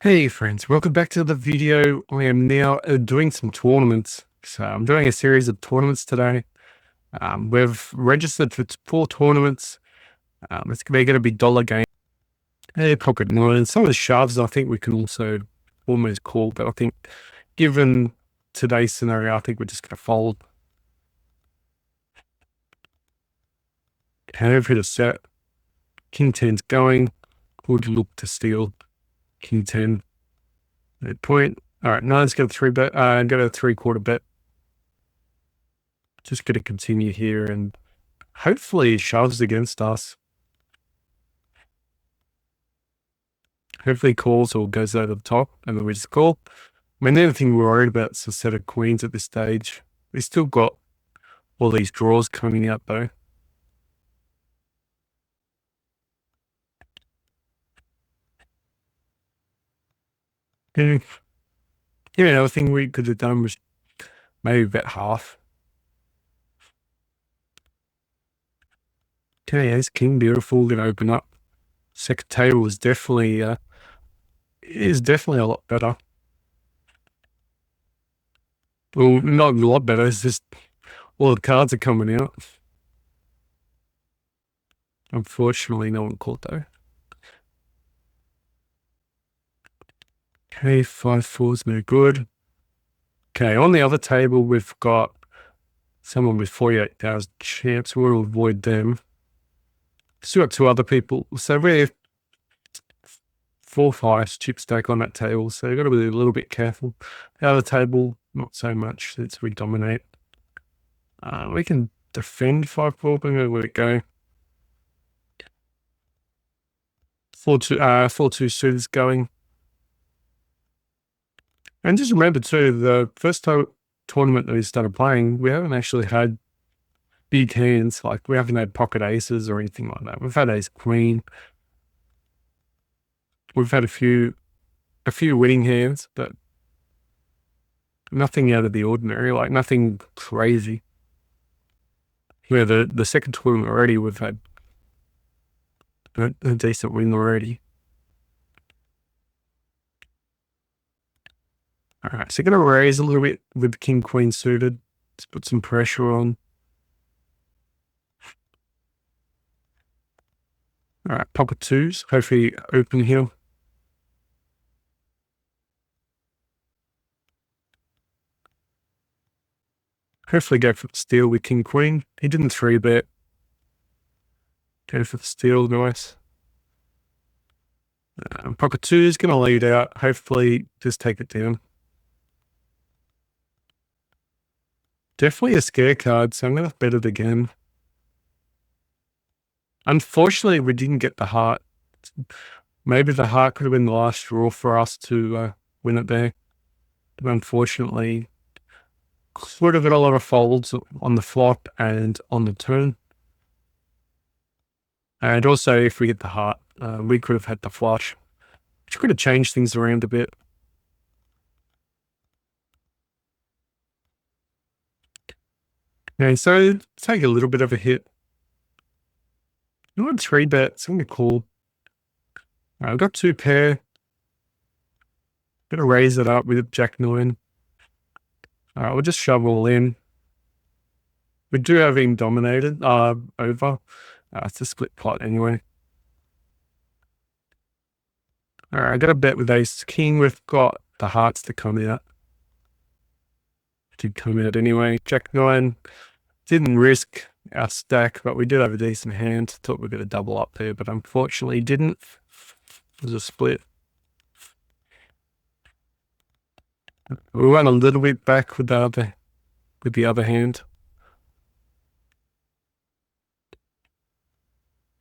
Hey friends, welcome back to the video. I am now doing some tournaments. So I'm doing a series of tournaments today. We've registered for 4 tournaments. They're going to be dollar games. Hey, pocket nines. Some of the shoves I think we can also almost call, but I think given today's scenario, I think we're just going to fold. Hand for the set. King 10's going. Would look to steal. King 10. At point. All right, nine's got a 3-bet. Got a 3/4 bet. Just going to continue here and hopefully shoves against us. Hopefully calls or goes over the top and then we just call. I mean, the only thing we're worried about is a set of queens at this stage. We still got all these draws coming out though. Yeah. Here, another thing we could have done was maybe bet half. Okay, ace king, beautiful. Gonna open up. Second table is definitely a lot better. Well, not a lot better. It's just all the cards are coming out. Unfortunately, no one caught though. Okay, 5/4 is no good. Okay, on the other table, we've got someone with 48,000 champs. We'll avoid them. Still got 2 other people. So we're 4/5 chip stack on that table. So you've got to be a little bit careful. The other table, not so much since we dominate. We can defend 5/4, but I'm going to let it go. 4/2 suit is going. And just remember too, the first tournament that we started playing, we haven't actually had big hands. Like we haven't had pocket aces or anything like that. We've had ace queen. We've had a few winning hands, but nothing out of the ordinary, like nothing crazy. Where the second tournament already, we've had a decent win already. All right, so going to raise a little bit with king queen suited. Let's put some pressure on. All right, pocket twos. Hopefully open here. Hopefully go for the steal with king queen. He didn't 3-bet. Go for the steal, nice. Pocket two is going to lead out. Hopefully just take it down. Definitely a scare card, so I'm going to bet it again. Unfortunately, we didn't get the heart. Maybe the heart could have been the last draw for us to win it there. But unfortunately, would have got a lot of folds on the flop and on the turn. And also, if we get the heart, we could have had the flush, which could have changed things around a bit. Okay, so take a little bit of a hit. You want 3-bet, so I'm going to call. All right, I've got 2 pair. Gonna raise it up with jack 9. All right, we'll just shove all in. We do have him dominated over. It's a split pot anyway. All right, I got a bet with ace king. We've got the hearts to come out. Did come out anyway. Jack 9. Didn't risk our stack, but we did have a decent hand. Thought we were going to double up there, but unfortunately didn't. It was a split. We went a little bit back with the other hand.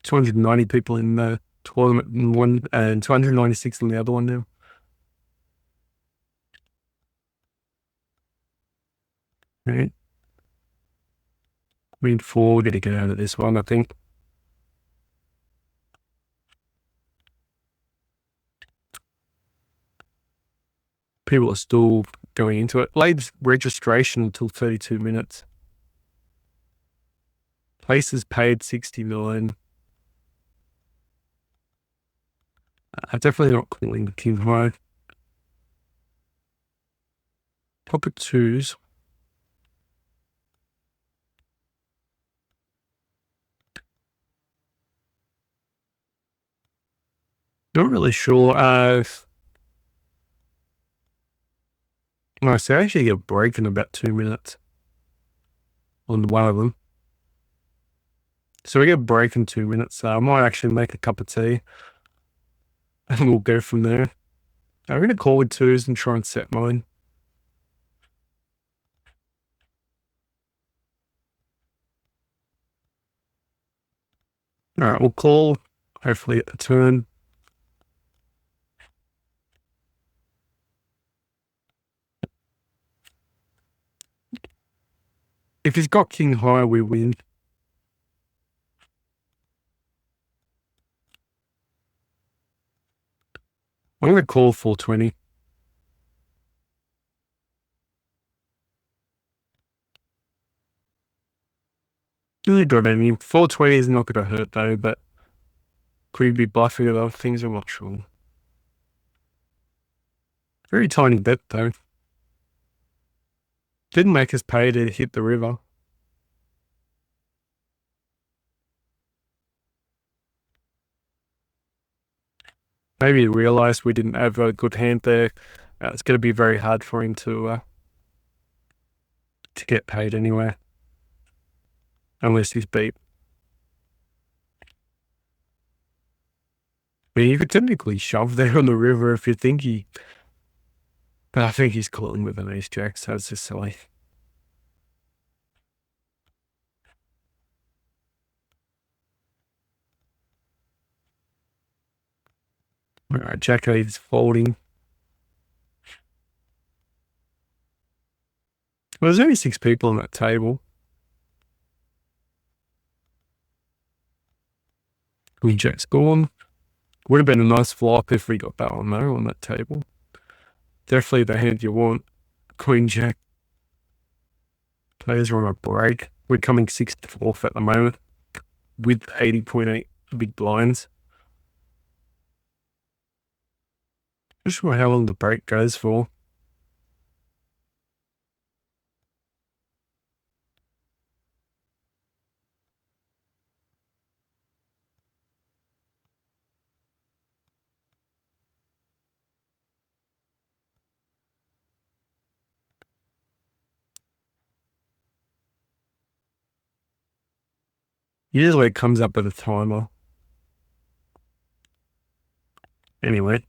290 people in the tournament in one, and 296 in the other one now. Right. Queen 4, gonna get out of this one, I think. People are still going into it. Late registration until 32 minutes. Places paid 60 million. I'm definitely not calling the king high. Pocket twos. Not really sure. No, so I actually get a break in about 2 minutes on one of them. So we get a break in 2 minutes. So I might actually make a cup of tea and we'll go from there. I'm going to call with twos and try and set mine. All right, we'll call. Hopefully at the turn. If he's got king high, we win. I'm going to call 420. Really good, I mean, 420 is not going to hurt though, but could he be bluffing with other things? I'm not sure. Very tiny bet though. Didn't make us pay to hit the river. Maybe he realised we didn't have a good hand there. It's going to be very hard for him to get paid anyway, unless he's beat. I mean, you could technically shove there on the river if you think he, but I think he's calling with an ace jack, so it's just silly. All right, jack eight is folding. Well, there's only 6 people on that table. Queen jack's gone. Would have been a nice flop if we got that one though on that table. Definitely the hand you want. Queen jack. Players are on a break. We're coming 6th to 4th at the moment with 80.8 big blinds. Not sure how long the break goes for. Usually it comes up with a timer. Anyway.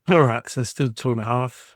All right, so still 2.5.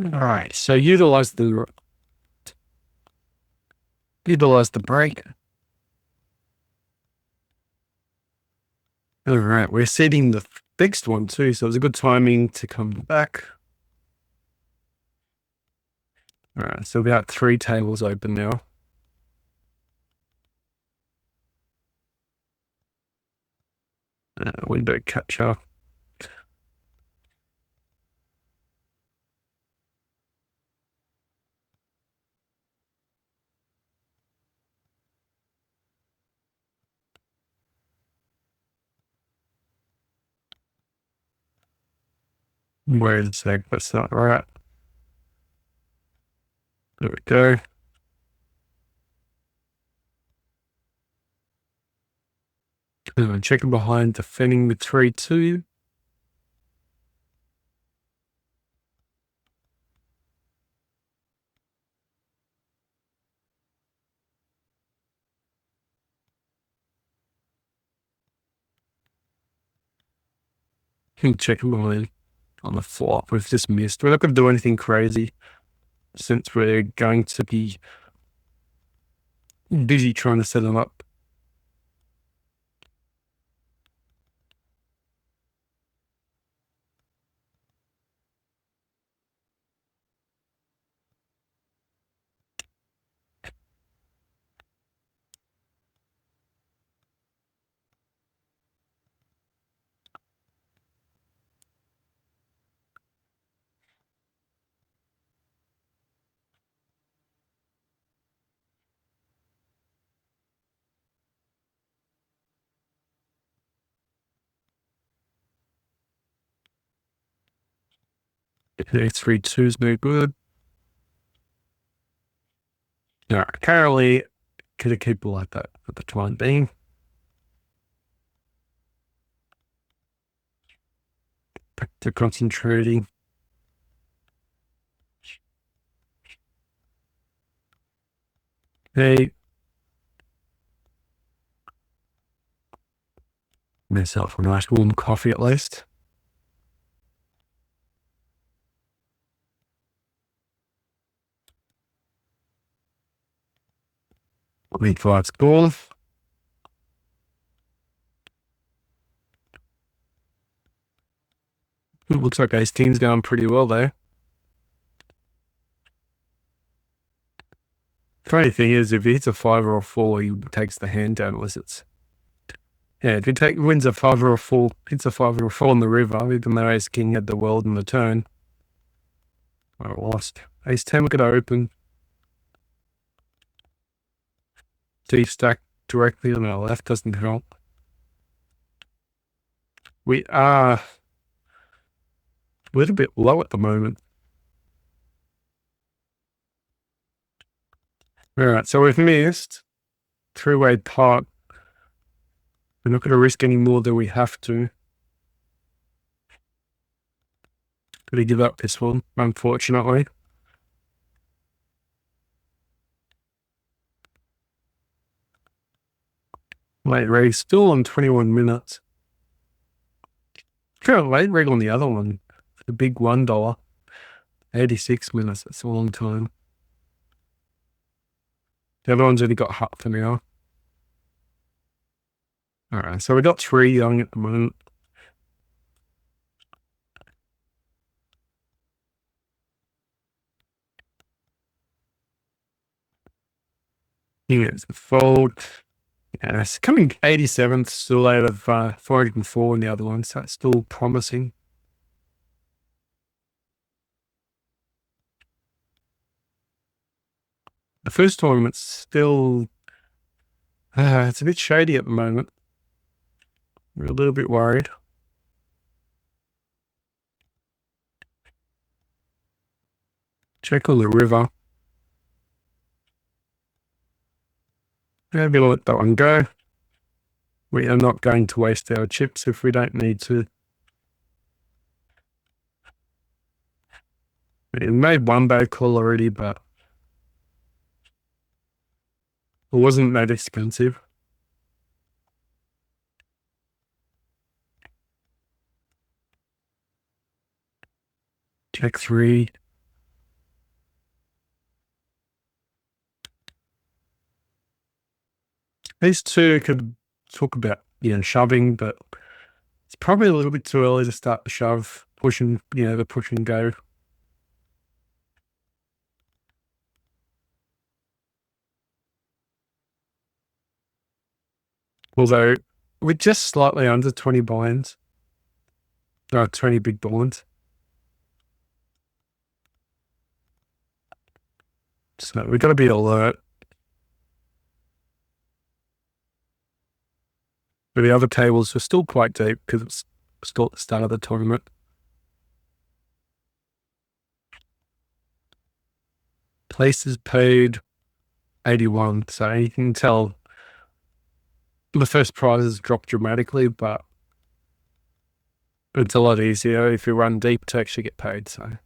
All right, so utilize the break. All right, we're setting the fixed one too, so it was a good timing to come back. All right, so about 3 tables open now. Window catcher. Where is that? That's not right. There we go. Checking behind, defending the 3-2. Checking behind on the flop. We've just missed. We're not going to do anything crazy since we're going to be busy trying to set them up. The 3-2 is no good. All right, currently, could keep it like that for the time being. Back to concentrating. Hey, myself a nice warm coffee at least. Lead 5's gone. It looks like Ace King's going pretty well though. Funny thing is, if he hits a 5 or a 4, he takes the hand down unless it's. Yeah, if he wins a 5 or a 4, hits a 5 or a 4 on the river, even though Ace King had the world in the turn. I lost. Ace 10, look at open. Deep stack directly on our left doesn't help. We are a little bit low at the moment. All right, so we've missed 3-way pot. We're not going to risk any more than we have to. Got to give up this one, unfortunately. Late race, still on 21 minutes. Kind of late rig on the other one. The big $1. 86 minutes. That's a long time. The other one's only got half an hour. All right, so we got 3 young at the moment. Yeah, it's a fold. Yeah, it's coming 87th, still out of 404 in the other one, so it's still promising. The first tournament's still, it's a bit shady at the moment. We're a little bit worried. Check on the river. Maybe let that one go. We are not going to waste our chips if we don't need to. We made one bad call already, but it wasn't that expensive. Check 3. These two could talk about, shoving, but it's probably a little bit too early to start the shove, pushing, the push and go. Although we're just slightly under 20 blinds. There are 20 big blinds. So we've got to be alert. But the other tables are still quite deep because it's still at the start of the tournament. Places paid 81. So you can tell the first prizes dropped dramatically, but it's a lot easier if you run deep to actually get paid. So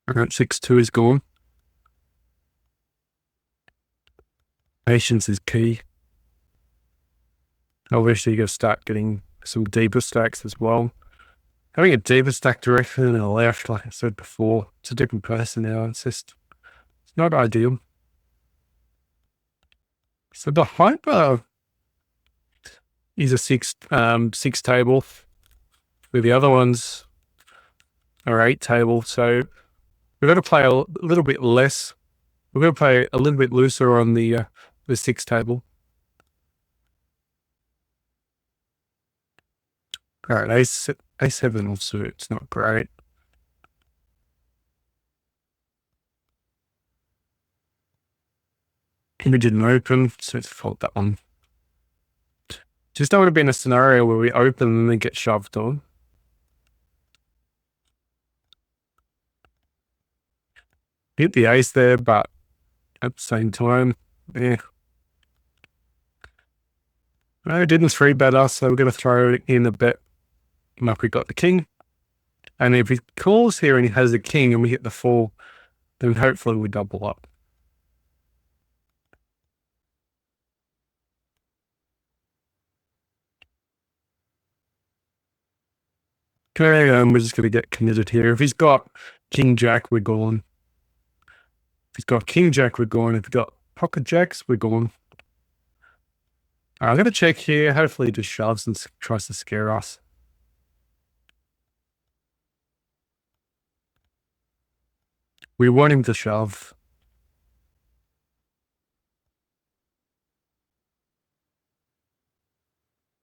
alright, 6-2 is gone. Patience is key. Obviously, you got to start getting some deeper stacks as well. Having a deeper stack directly in the left, like I said before, it's a different person now. It's not ideal. So the hyper is a six table, with the other ones are 8 table. So we've got to play a little bit less. We're going to play a little bit looser on the 6 table. All right, ace 7 also, it's not great. We didn't open, so let's fold that one. Just don't want to be in a scenario where we open and then get shoved on. Hit the ace there, but at the same time, yeah. No, it didn't 3-bet us, so we're going to throw in a bet like we got the king. And if he calls here and he has a king and we hit the 4, then hopefully we double up. Okay, we're just going to get committed here. If he's got king jack, we're gone. If he's got king jack, we're gone. If he's got pocket jacks, we're gone. I'm going to check here. Hopefully he just shoves and tries to scare us. We want him to shove.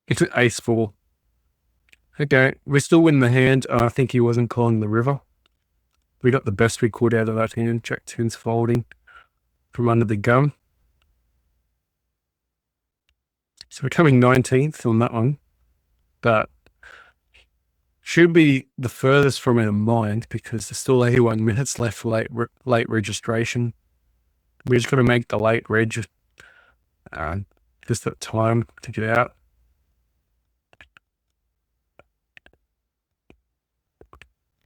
It's an ace 4. Okay, we still win the hand. I think he wasn't calling the river. We got the best we could out of that hand. Jack 10's folding from under the gun. So we're coming 19th on that one. But should be the furthest from our mind because there's still 81 minutes left for late registration. We just got to make the late reg just at time to get out.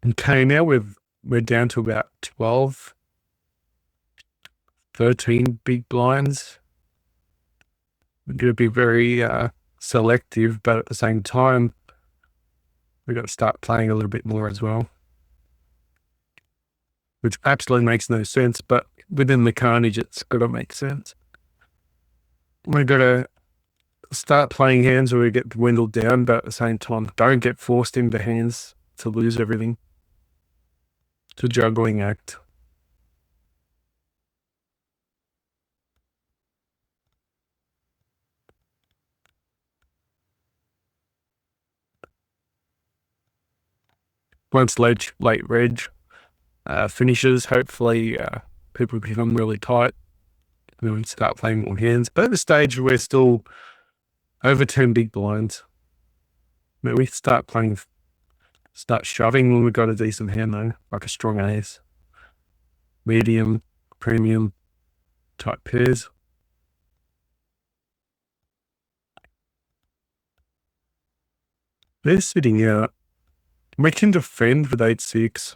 Okay, now we're down to about 12, 13 big blinds. We're going to be very selective, but at the same time, we've got to start playing a little bit more as well, which absolutely makes no sense, but within the carnage, it's got to make sense. We've got to start playing hands where we get dwindled down, but at the same time, don't get forced into hands to lose everything. It's a juggling act. Once late reg finishes, hopefully people become really tight and we start playing more hands. But at this stage, we're still over 10 big blinds. But we start shoving when we've got a decent hand though, like a strong ace, medium, premium type pairs. They're sitting out. We can defend with 8-6.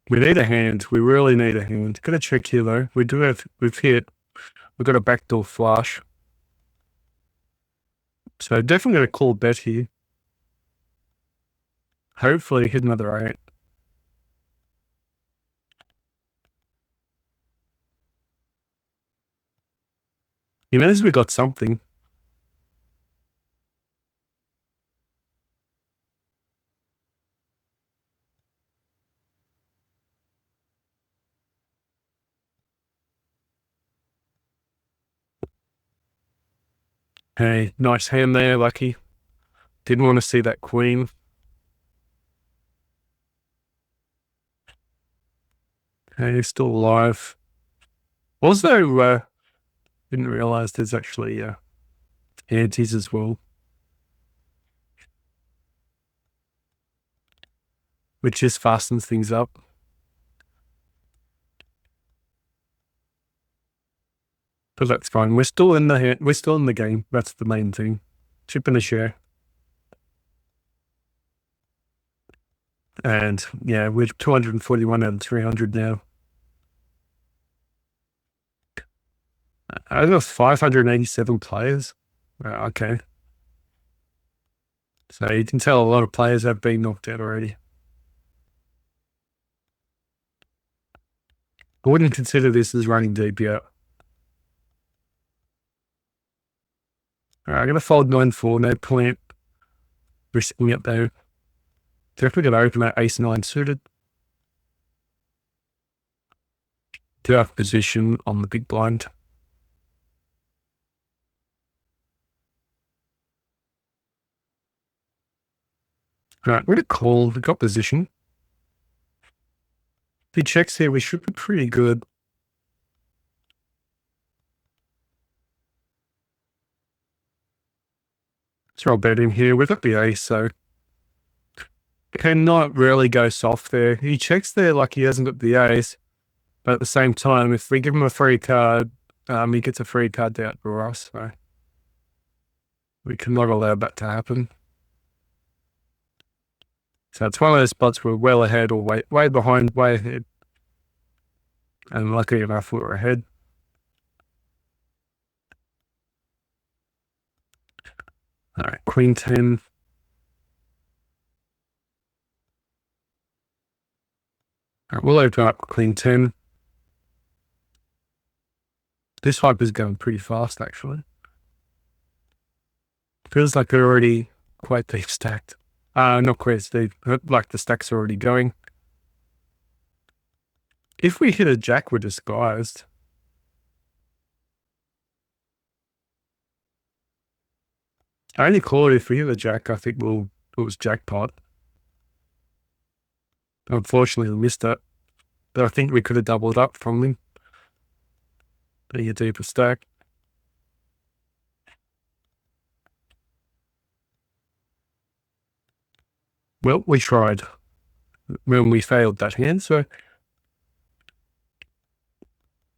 We need a hand. We really need a hand. Got to check here though. We've got a backdoor flush. So definitely going to call bet here. Hopefully hit another 8. You know, as we got something. Hey, nice hand there, lucky. Didn't want to see that queen. Hey, still alive. Also, didn't realize there's actually antes as well, which just fastens things up. But that's fine. We're still in the game. That's the main thing. Chip and a share. And yeah, we're 241 out of 300 now. I got 587 players. Okay. So you can tell a lot of players have been knocked out already. I wouldn't consider this as running deep yet. All right, I'm going to fold 9-4, no point risking it though. Definitely going to open that ace-9 suited. To have position on the big blind. All right, we're going to call. We got position. If he checks here, we should be pretty good. So I'll bet him here. We've got the ace, so cannot really go soft there. He checks there like he hasn't got the ace, but at the same time, if we give him a free card, he gets a free card out for us. So we cannot allow that to happen. So it's one of those spots we're well ahead or way behind, way ahead. And lucky enough, we're ahead. All right, queen 10. All right, we'll open up queen 10. This hype is going pretty fast, actually. Feels like they're already quite deep stacked. Not quite deep, like the stack's already going. If we hit a jack, we're disguised. I only called if we hit a jack, I think it was jackpot. Unfortunately, we missed it. But I think we could have doubled up from them. Being a deeper stack. Well, we tried when we failed that hand, so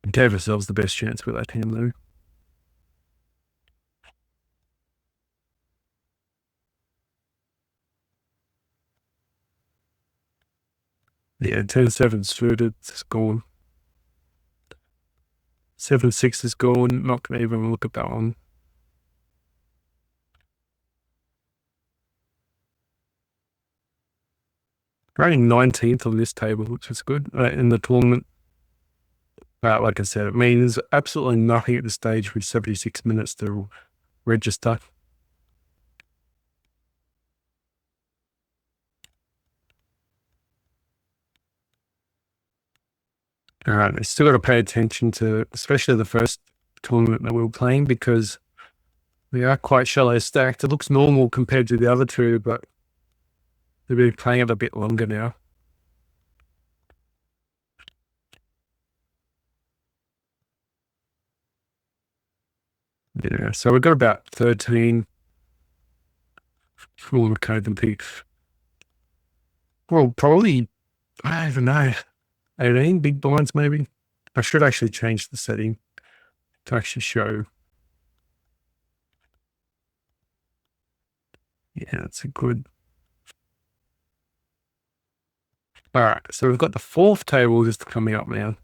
we gave ourselves the best chance with that hand, though. Yeah, 10-7 suited, it's gone. 7-6 is gone. Not going to even look at that one. Ranking 19th on this table, which is good in the tournament. Like I said, it means absolutely nothing at this stage with 76 minutes to register. All right, I still got to pay attention to, especially the first tournament that we were playing, because we are quite shallow stacked. It looks normal compared to the other two, but they've been playing it a bit longer now. Yeah, so we've got about 13 full code and peaks. Well, probably, I don't know, 18 big blinds maybe. I should actually change the setting to actually show. Yeah, that's a good. All right, so we've got the fourth table just coming up now.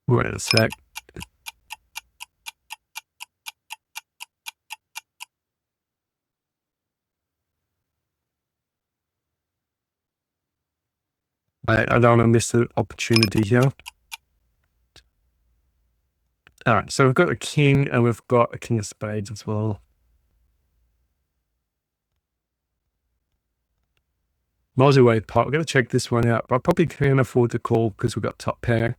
Wait a sec. I don't want to miss the opportunity here. All right, so we've got a king and we've got a king of spades as well. Multi-way pot. We're going to check this one out, but I probably can't afford to call because we've got top pair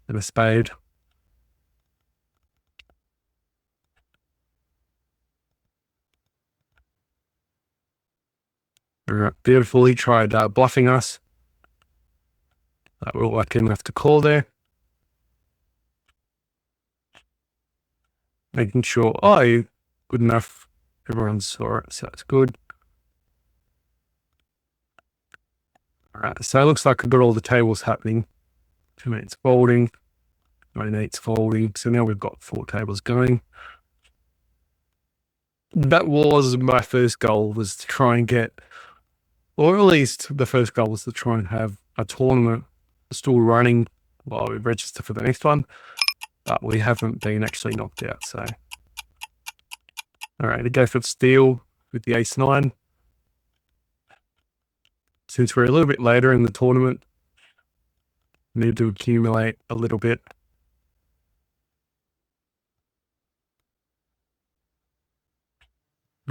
and a spade. All right, beautiful. He tried bluffing us. We're lucky enough to call there. Making sure, oh, good enough. Everyone saw it, so that's good. All right, so it looks like we've got all the tables happening. 2 minutes folding, 98's folding. So now we've got 4 tables going. That was my first goal, was to try and get, or at least the first goal was to try and have a tournament still running while we register for the next one. But we haven't been actually knocked out, so. All right, to go for steal with the ace-9. Since we're a little bit later in the tournament, we need to accumulate a little bit.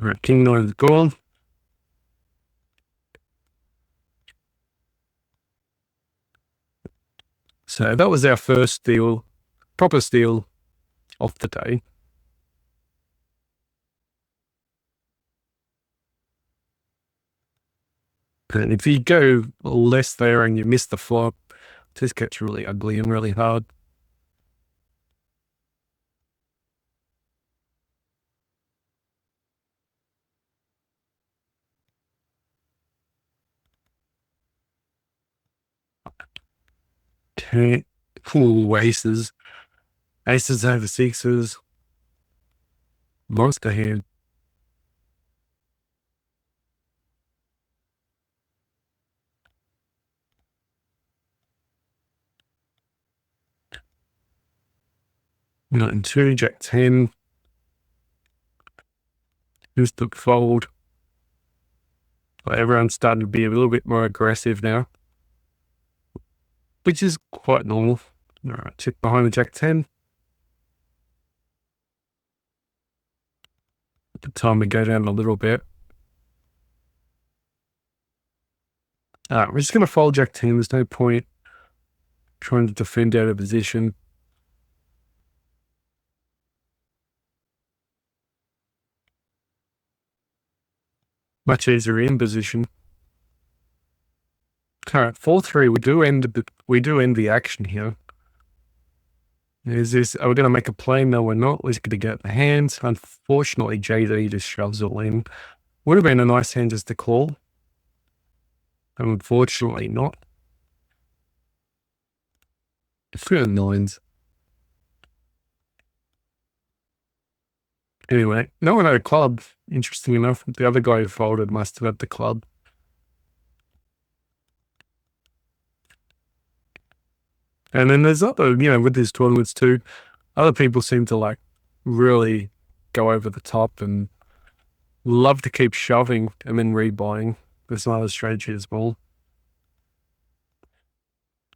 All right, king-9 is gone. So that was our first steal, proper steal of the day. And if you go less there and you miss the flop, this gets really ugly and really hard. Okay. Ooh, aces. Aces over sixes. Monster hand. Nine two, jack 10. Just took fold. But everyone's starting to be a little bit more aggressive now, which is quite normal. All right, check behind the jack 10. At the time we go down a little bit. All right, we're just going to fold jack 10. There's no point trying to defend out of position. Much easier in position. All right, 4-3. We do end the action here. Is this? Are we going to make a play? No, we're not. We're just going to get the hands. Unfortunately, JD just shoves it in. Would have been a nice hand just to call. Unfortunately not. Through nines. Anyway, no one had a club. Interesting enough, the other guy who folded must have had the club. And then there's other, with these tournaments too, other people seem to like really go over the top and love to keep shoving and then rebuying. There's another strategy as well.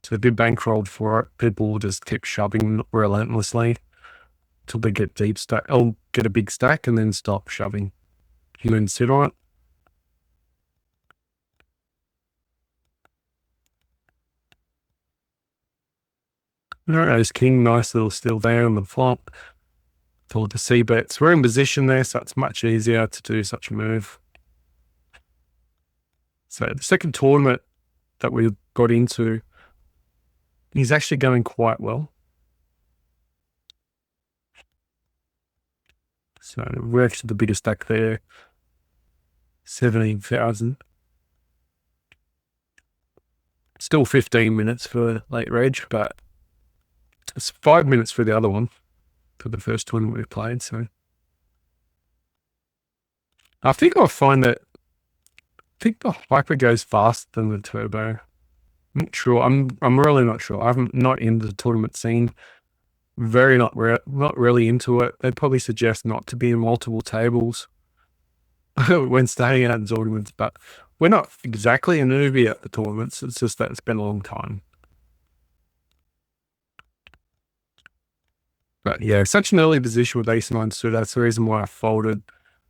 So if you bankrolled for it, people will just keep shoving relentlessly until they get deep stack. I'll get a big stack and then stop shoving and then sit on it. All right, there's king, nice little still there on the flop. Told the C bets. We're in position there, so it's much easier to do such a move. So the second tournament that we got into is actually going quite well. So we're actually the biggest stack there, 17,000. Still 15 minutes for late reg, but it's 5 minutes for the other one, for the first tournament we played. So I think I'll find that the hyper goes faster than the turbo. I'm not sure. I'm really not sure. I'm not in the tournament scene. Not really into it. They'd probably suggest not to be in multiple tables when staying at tournaments, but we're not exactly a newbie at the tournaments. It's just that it's been a long time. But yeah, such an early position with ace nine suited. That's the reason why I folded.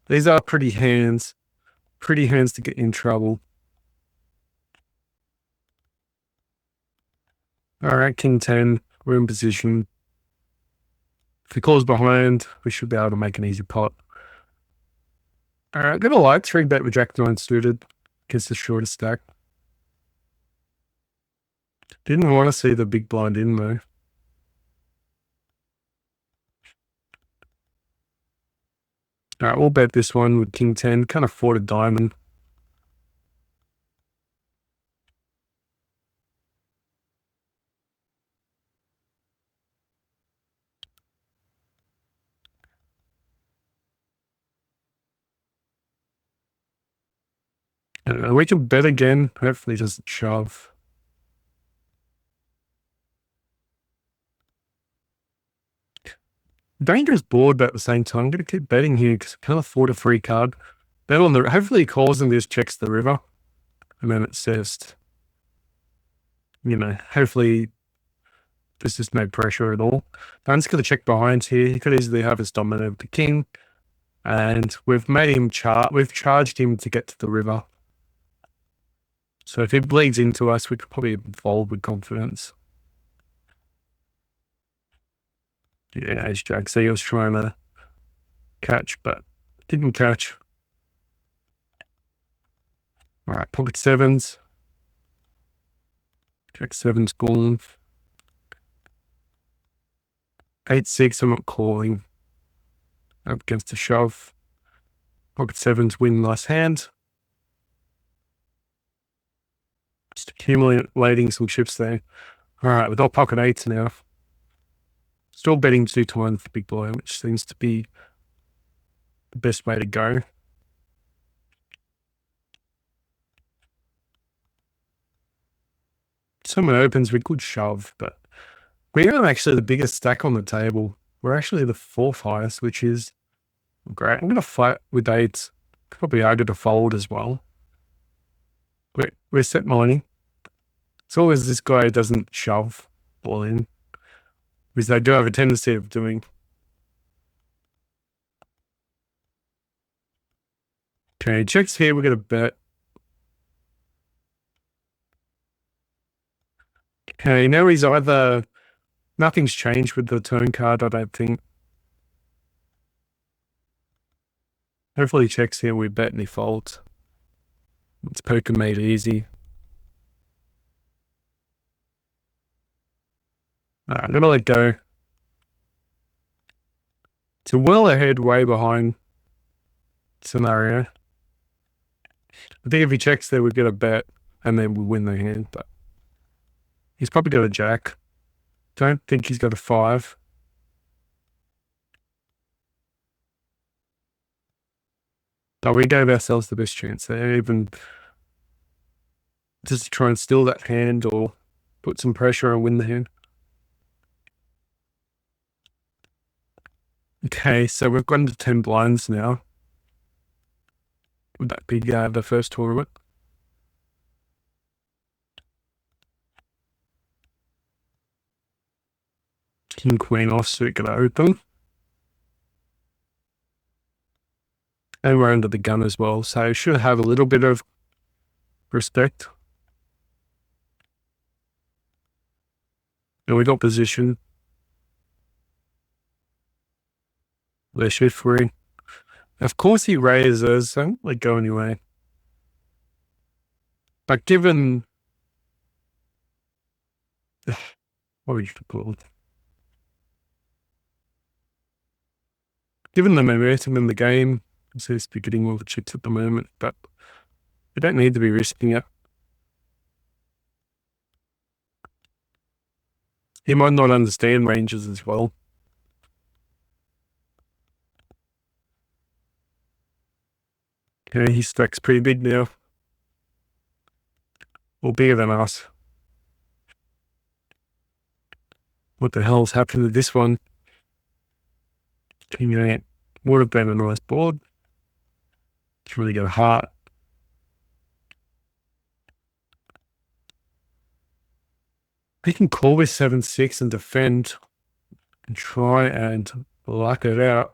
These are pretty hands to get in trouble. All right, king 10, we're in position. If he calls behind, we should be able to make an easy pot. All right, gonna like 3-bet with jack 9 suited against the shortest stack. Didn't want to see the big blind in though. All right, we'll bet this one with king 10. Can't afford a diamond. We can bet again. Hopefully it doesn't shove. Dangerous board, but at the same time, I'm going to keep betting here because I can't afford a free card. Bet on the, hopefully he calls and this checks the river. And then it's just, hopefully there's just no pressure at all. I'm just going to check behind here. He could easily have his dominant of the king. And we've made him we've charged him to get to the river. So if he bleeds into us, we could probably fold with confidence. Yeah, ace jack. So he was trying to catch, but didn't catch. All right, pocket sevens. Jack seven's gone. 8-6, I'm not calling. Up against a shove. Pocket sevens win, nice hand. Just accumulating some chips there. All right, we've got pocket eights now. Still betting 2 to 1 for big blind, which seems to be the best way to go. Someone opens, we could shove, but we are actually the biggest stack on the table. We're actually the 4th highest, which is great. I'm going to fight with eights. Probably argue to fold as well. We're set mining. As long as this guy doesn't shove all in, because they do have a tendency of doing. Okay, checks here, we're going to bet. Okay, now he's either, nothing's changed with the turn card, I don't think. Hopefully he checks here, we bet and he folds. It's poker made easy. All right, I'm going to let go. It's a well ahead, way behind scenario. I think if he checks there, we get a bet and then we win the hand. But he's probably got a jack. Don't think he's got a 5. But we gave ourselves the best chance there, even just to try and steal that hand or put some pressure and win the hand. Okay, so we've gone to 10 blinds now. Would that be the first tournament? King, queen offsuit gonna open. And we're under the gun as well, so should have a little bit of respect. And we got position. They're shift free. Of course he raises, so I won't let go anyway. But given what we should call it. Given the momentum in the game, it seems to be getting all the chips at the moment, but we don't need to be risking it. He might not understand ranges as well. Okay, he stacks pretty big now. Or bigger than us. What the hell's happened to this one? King 8 would have been a nice board. It's really got a heart. He can call with 7-6 and defend and try and luck it out.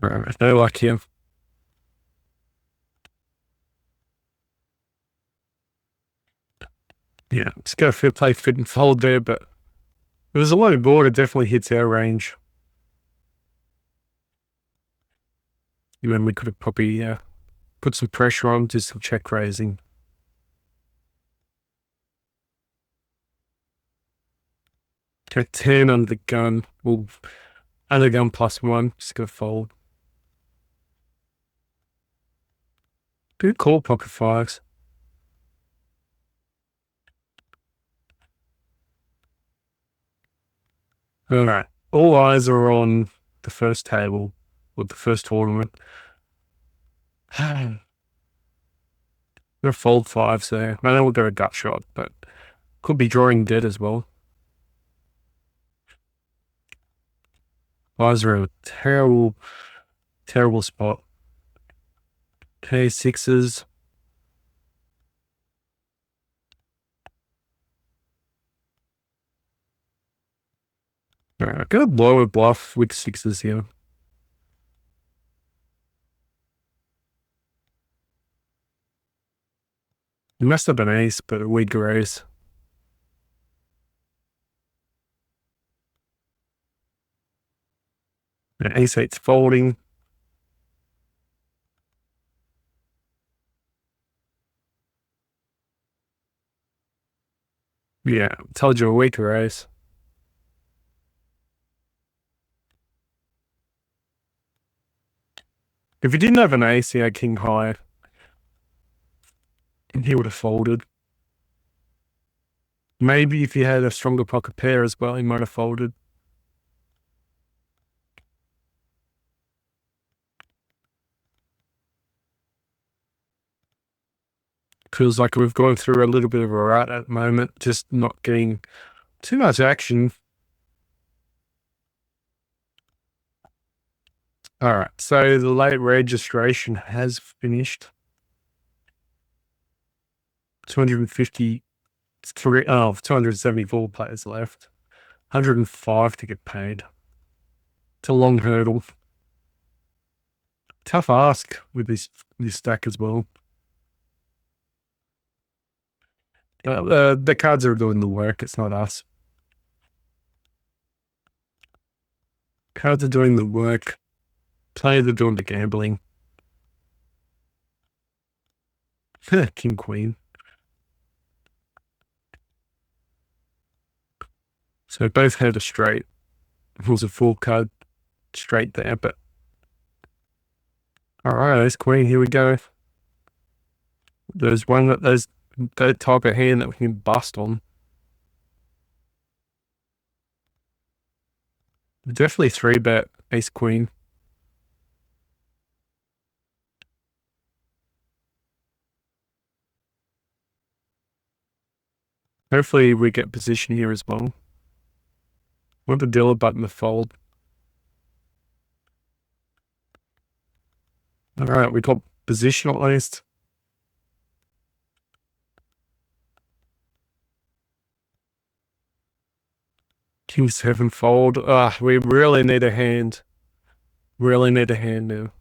Right, no luck here. Yeah, it's got a fair play fit and fold there, but it was a low board. It definitely hits our range. Even we could have probably put some pressure on, just some check raising. Okay, 10 under the gun. Well, under the gun +1. Just gonna fold. Good call, pocket 5s. All right. All eyes are on the first table or the first tournament. Gonna fold 5s there. I know we'll go a gut shot, but could be drawing dead as well. 5s are a terrible, terrible spot. Okay, 6s. All right, I'm gonna blow a bluff with 6s here. It must have been ace, but a weaker ace. Yeah, ace 8's folding. Yeah, told you a weaker ace. If he didn't have an ace, he had king high. He would have folded. Maybe if he had a stronger pocket pair as well, he might have folded. Feels like we've gone through a little bit of a rut at the moment, just not getting too much action. All right, so the late registration has finished. 274 players left. 105 to get paid. It's a long hurdle. Tough ask with this stack as well. The cards are doing the work. It's not us. Cards are doing the work. Players are doing the gambling. King, queen. So both had a straight. it was a full card straight there, but all right, ace queen, here we go. There's that type of hand that we can bust on. Definitely 3-bet ace queen. Hopefully we get position here as well. Want the dealer button to fold. All right, we got position at least. King 7 fold. We really need a hand. Really need a hand now.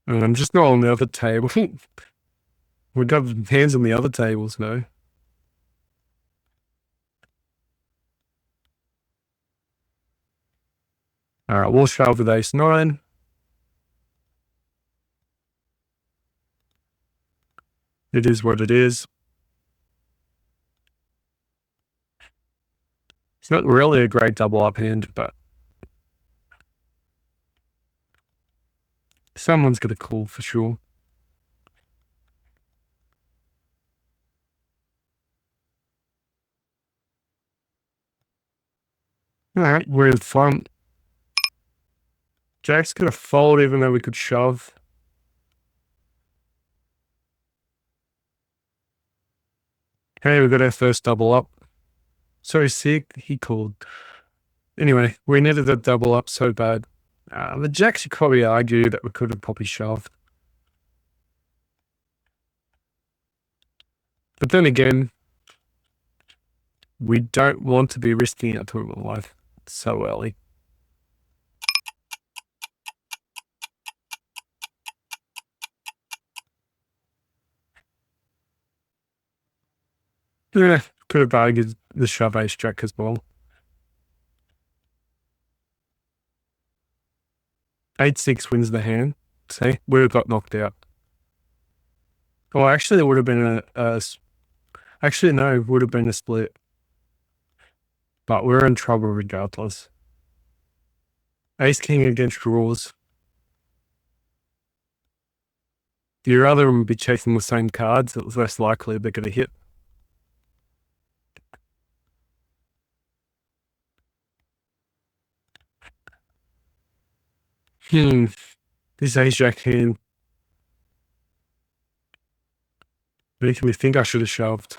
And I'm just not on the other table. We got hands on the other tables now. All right, we'll shove with ace 9. It is what it is. It's not really a great double up hand, but someone's got a call for sure. All right, we're in front. Jack's gonna fold even though we could shove. Okay, we got our first double up. So sick, he called. Anyway, we needed a double up so bad. The Jacks should probably argue that we could have probably shoved. But then again, we don't want to be risking our tournament life so early. Yeah, could have argued the shove ace jack as well. 8-6 wins the hand. See, we would have got knocked out. Oh, actually, it would have been actually, no, it would have been a split. But we're in trouble regardless. Ace king against rules. You'd rather them be chasing the same cards, it was less likely they're going to hit. This ace jack hand making me think I should have shoved.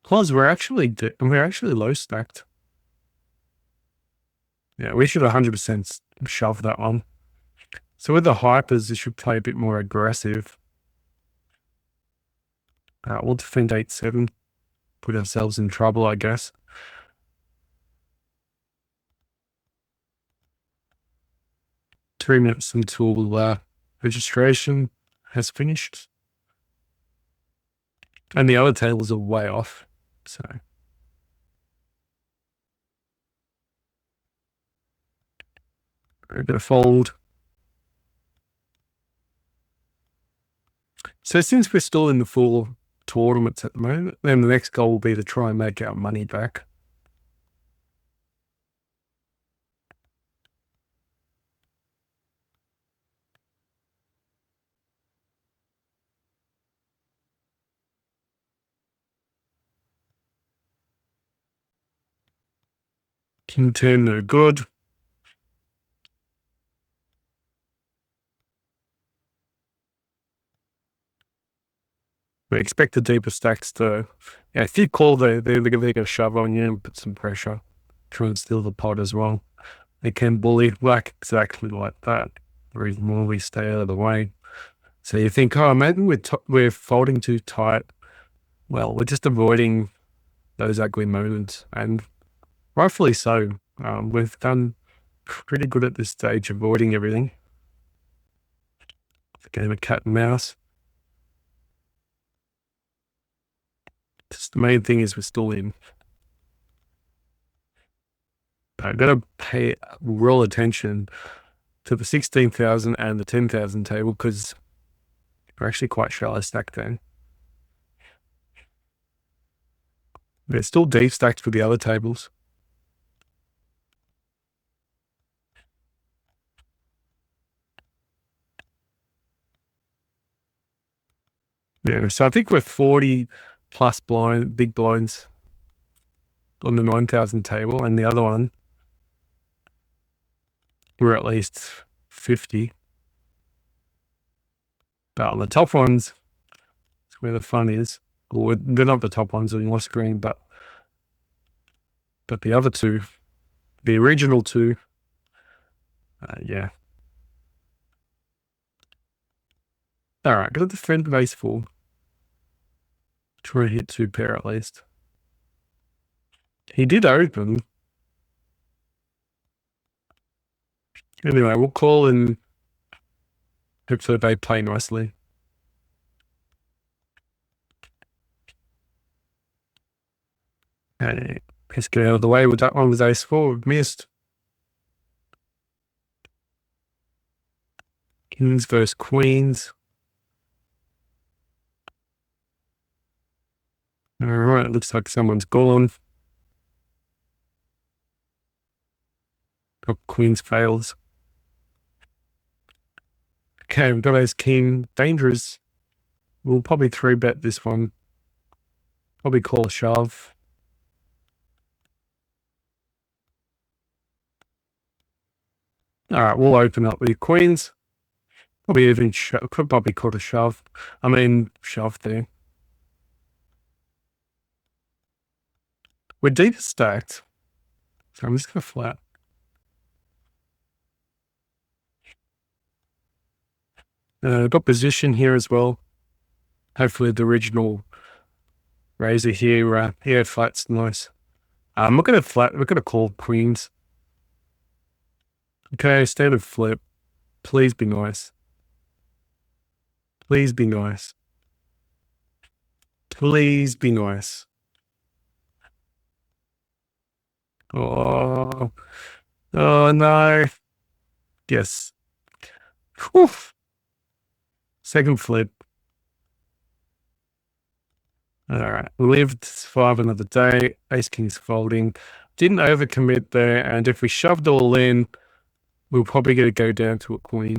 Plus, we're actually low stacked. Yeah, we should 100% shove that one. So with the hypers, it should play a bit more aggressive. We'll defend 8-7. Put ourselves in trouble, I guess. Three minutes until registration has finished. And the other tables are way off. So we're going to fold. So since we're still in the full tournaments at the moment, then the next goal will be to try and make our money back. King 10, no good. We expect the deeper stacks to, yeah, if you call, they're going to shove on you and put some pressure, try and steal the pot as well. They can bully like exactly like that. The reason why we stay out of the way. So you think, oh, maybe we're folding too tight. Well, we're just avoiding those ugly moments, and rightfully so. We've done pretty good at this stage, avoiding everything. It's a game of cat and mouse. Just the main thing is we're still in. But I've got to pay real attention to the 16,000 and the 10,000 table because they're actually quite shallow stacked then. They're still deep stacked for the other tables. Yeah, so I think we're 40 plus big blinds on the 9,000 table, and the other one we're at least 50. But on the top ones, it's where the fun is. Or they're not the top ones on your screen, but the other two, the original two, yeah. All right, got to defend the base 4. Try to hit 2 pair at least. He did open. Anyway, we'll call and hopefully they play nicely. Okay, let's get out of the way. With that one was ace 4. We've missed. Kings versus queens. All right, looks like someone's gone. Oh, queens fails. Okay, we've got ace king. Dangerous. We'll probably 3-bet this one. Probably call a shove. All right, we'll open up with queens. Probably even could probably call a shove. I mean, shove there. We're deep stacked, so I'm just gonna flat. Got position here as well. Hopefully the original razor here. Yeah, flat's nice. I'm not gonna flat. We're gonna call queens. Okay, standard flip. Please be nice. Please be nice. Please be nice. Oh, oh no. Yes. Whew. Second flip. All right. Lived 5 another day. Ace king's folding. Didn't overcommit there. And if we shoved all in, we're probably going to go down to a queen.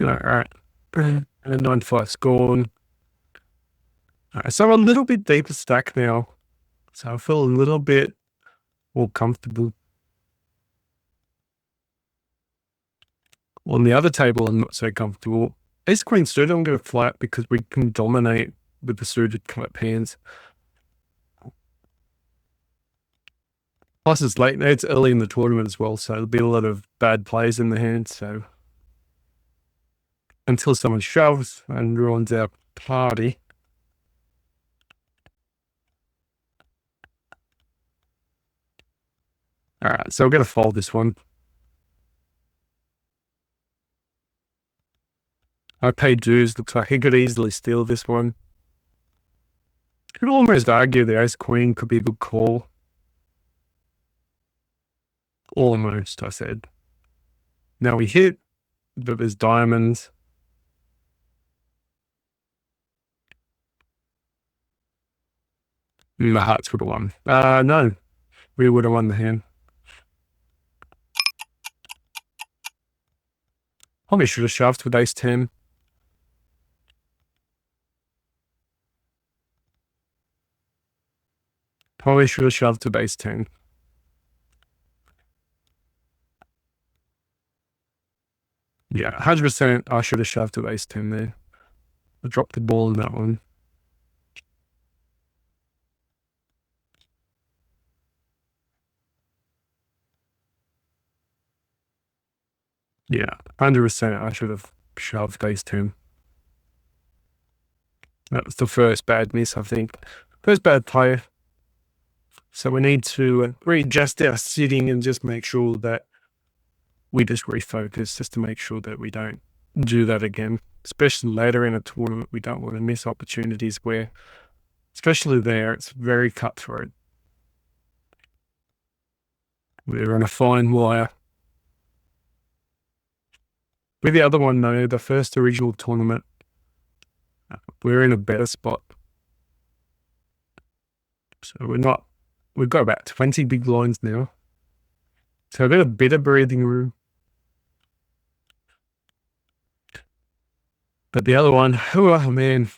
All right. And 9-5's gone. All right. So I'm a little bit deeper stack now. So I feel a little bit more comfortable. On the other table, I'm not so comfortable. Ace queen suited, I'm going to flat because we can dominate with the suited cut hands. Plus, it's late now. It's early in the tournament as well, so there'll be a lot of bad plays in the hand. So until someone shoves and ruins our party. All right, so we're going to fold this one. I paid dues. Looks like he could easily steal this one. Could almost argue the ace queen could be a good call. Almost, I said. Now we hit, but there's diamonds. The hearts would have won. No, we would have won the hand. Probably should have shoved with ace 10. Probably should have shoved to ace 10. Yeah, 100% I should have shoved to ace 10 there. I dropped the ball in that one. Yeah, 100% I should have shoved ace 10. That was the first bad miss, I think. First bad play. So we need to readjust our sitting and just make sure that we just refocus, just to make sure that we don't do that again, especially later in a tournament. We don't want to miss opportunities where, especially there, it's very cutthroat. We're on a fine wire. With the other one, though, the first original tournament, we're in a better spot. So we've got about 20 big blinds now. So a bit of breathing room. But the other one, oh man,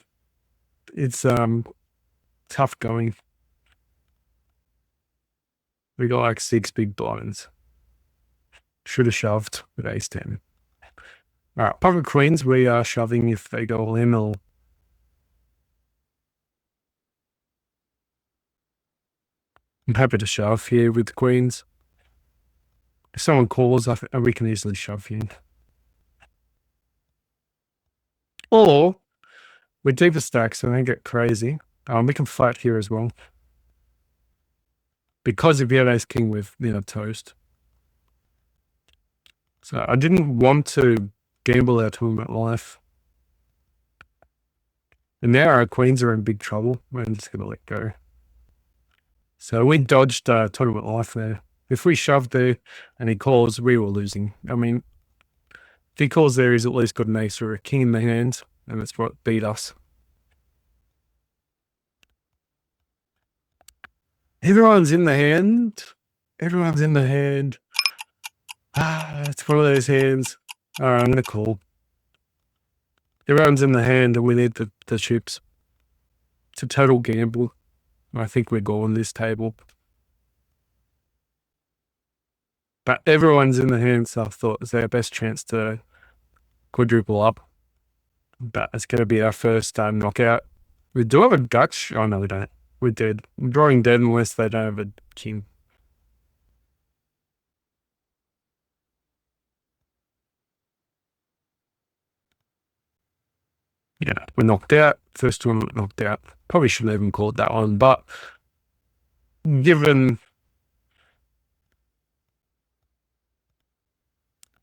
it's tough going. We got like 6 big blinds. Should have shoved with ace 10. All right, pocket queens, we are shoving if they go all in, or I'm happy to shove here with the queens. If someone calls, we can easily shove in. Or we're deeper stacks, so they get crazy. We can flat here as well. Because if you have ace king with, toast. So I didn't want to gamble our tournament life. And now our queens are in big trouble. We're just going to let go. So we dodged tournament life there. If we shoved there and he calls, we were losing. I mean, if he calls there, he's at least got an ace or a king in the hand, and that's what beat us. Everyone's in the hand. Everyone's in the hand. It's one of those hands. All right, I'm going to call. Everyone's in the hand and we need the chips. It's a total gamble. I think we're going this table. But everyone's in the hand, so I thought it's our best chance to quadruple up. But it's going to be our first knockout. We do have a Dutch. Oh, no, we don't. We're dead. I'm drawing dead unless they don't have a king. Yeah, we're knocked out. First one knocked out. Probably shouldn't have even called that one, but given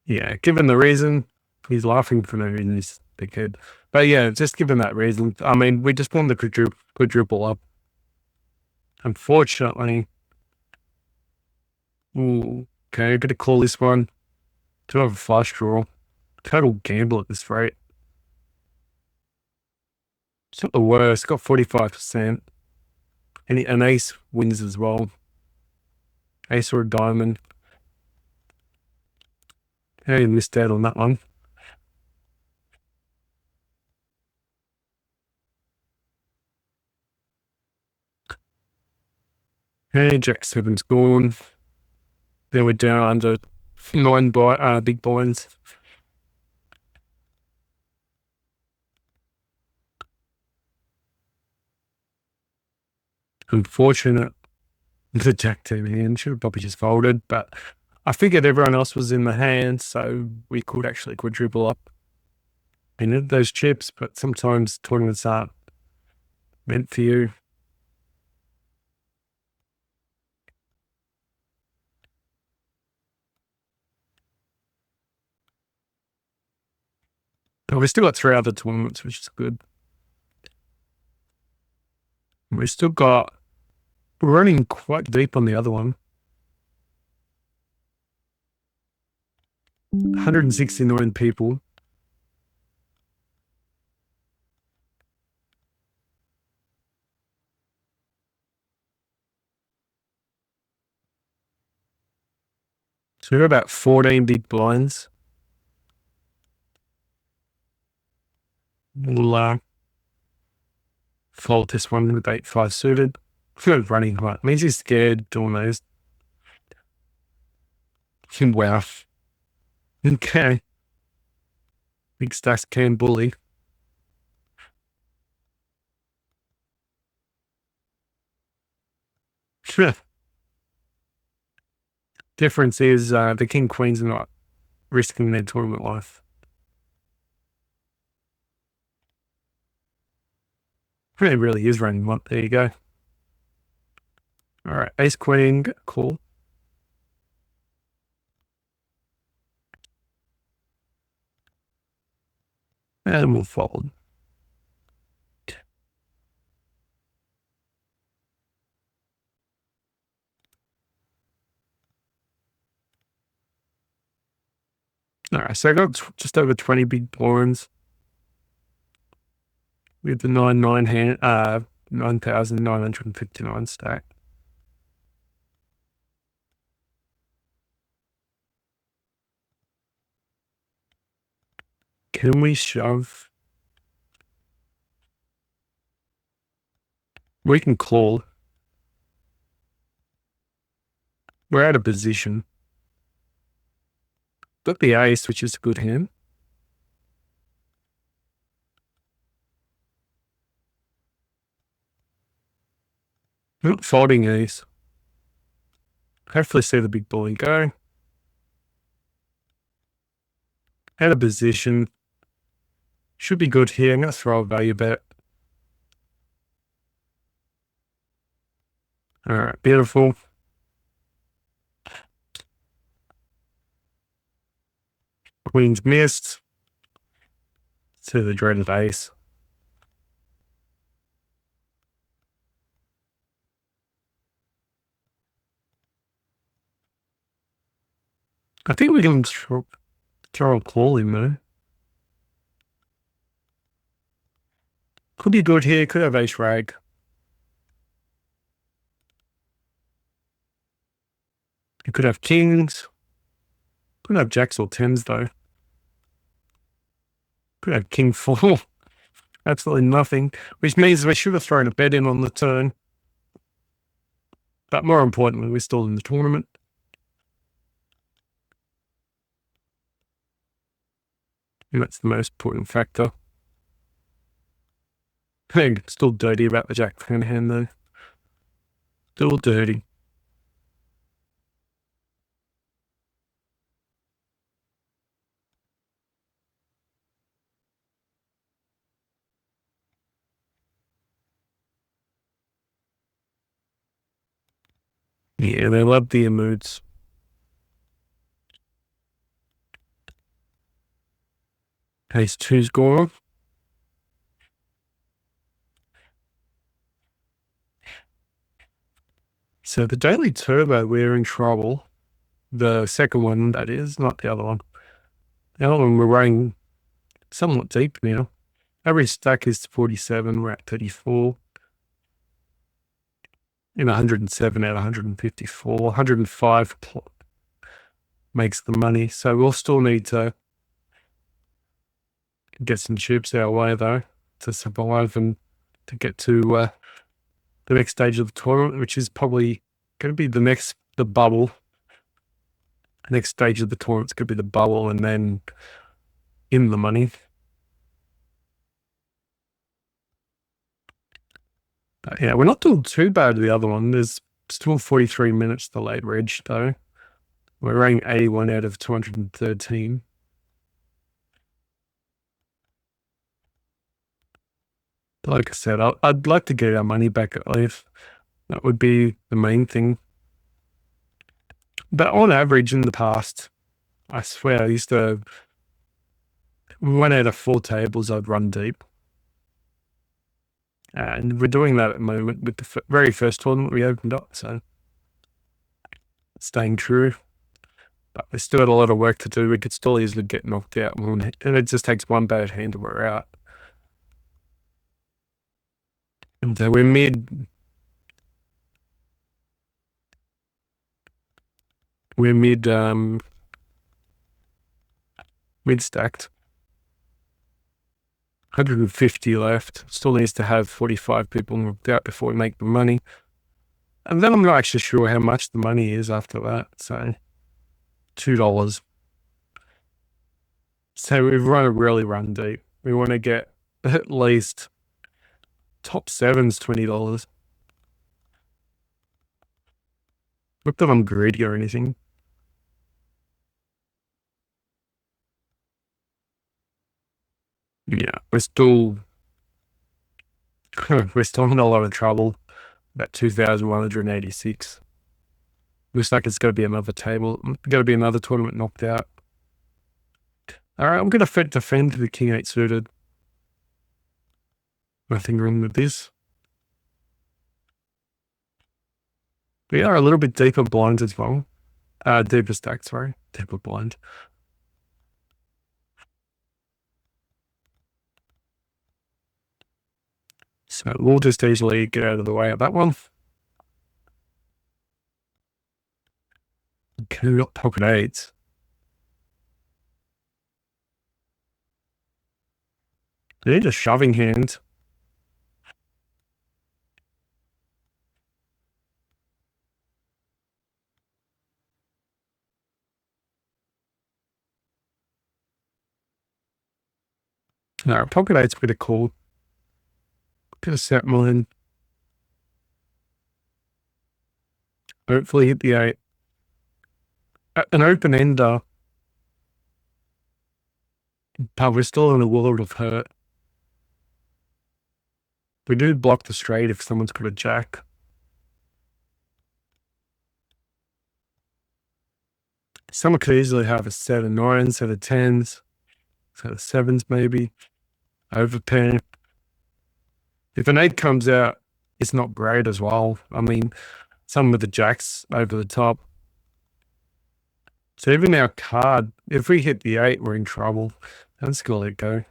the reason, he's laughing for no reason, he's a kid. But yeah, just given that reason, I mean, we just wanted to quadruple up. Unfortunately, okay, I'm gonna call this one. Do have a flush draw. Total gamble at this rate. It's not the worst. Got 45%. And an ace wins as well. Ace or a diamond. Hey, missed out on that one. Hey, Jack 7's gone. Then we're down under 9 big blinds. Unfortunate. The Jack 10 hand should have probably just folded, but I figured everyone else was in the hand, so we could actually quadruple up. I needed those chips, but sometimes tournaments aren't meant for you. But we've still got 3 other tournaments, which is good. We've still got, we're running quite deep on the other one. 169 people. So we've got about 14 big blinds. We'll fold this one with 8-5 suited. Good running right. It means he's scared doing those. Wow. Okay. Big stacks can bully. Difference is the king queens are not risking their tournament life. It really is running one. There you go. All right, ace queen, call. And we'll fold. All right, so I got just over 20 big blinds with the 9-9 hand, 9,959 stack. Can we shove? We can call. We're out of position. Got the ace, which is a good hand. Not folding ace. Hopefully see the big bully go. Out of position. Should be good here. I'm going to throw a value bet. All right, beautiful. Queen's missed. To the dreaded ace. I think we can throw a call in though. Could be good here. Could have ace rag. You could have kings. Could have jacks or tens though. Could have king 4. Absolutely nothing, which means we should have thrown a bet in on the turn. But more importantly, we're still in the tournament. And that's the most important factor. I'm still dirty about the jack 10 hand though. Still dirty. Yeah, they love the moods. Ace 2's gone. So the daily turbo, we're in trouble. The second one, that is, not the other one. The other one, we're running somewhat deep now. Average stack is 47. We're at 34. In 107 out of 154. 105 makes the money. So we'll still need to get some chips our way, though, to survive and to get to the next stage of the tournament, which is probably going to be the bubble. The next stage of the tournament's going to be the bubble and then in the money. But yeah, we're not doing too bad with the other one. There's still 43 minutes to late reg, though. We're ranking 81 out of 213. Like I said, I'd like to get our money back at least. That would be the main thing. But on average in the past, I swear I used to, 1 out of 4 tables I'd run deep. And we're doing that at the moment with the very first tournament we opened up, so staying true. But we still got a lot of work to do. We could still easily get knocked out, and it just takes one bad hand and we're out. And we're mid stacked. 150 left. Still needs to have 45 people knocked out before we make the money. And then I'm not actually sure how much the money is after that. So $2. So we want to really run deep. We want to get at least top 7's $20. Not that I'm greedy or anything. Yeah, we're still in a lot of trouble. About 2,186. Looks like it's going to be another table. Going to be another tournament knocked out. All right, I'm going to defend the king 8 suited. Nothing wrong with this. We are a little bit deeper blind as well. Deeper stack, sorry. Deeper blind. So we'll just easily get out of the way of that one. Okay, we got pocket 8s. They need a shoving hand. No, pocket 8's pretty cool. Get a set mine. Hopefully hit the 8. An open ender. But we're still in a world of hurt. We do block the straight if someone's got a jack. Someone could easily have a set of 9s, set of 10s, set of 7s maybe. Overpair. If an 8 comes out, it's not great as well. I mean, some with the jacks over the top. So even our card, if we hit the 8, we're in trouble. Let's go let it go.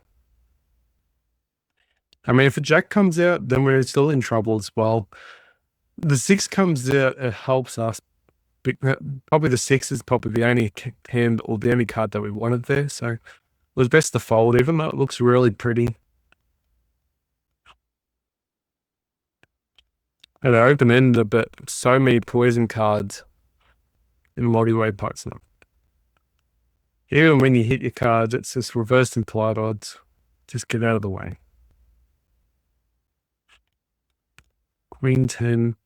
I mean, if a jack comes out, then we're still in trouble as well. The 6 comes out, it helps us. Probably the 6 is probably the only hand or the only card that we wanted there. So it was best to fold, even though it looks really pretty. And an open ender, but so many poison cards in multi-way pots now. Even when you hit your cards, it's just reversed implied odds. Just get out of the way. Queen 10.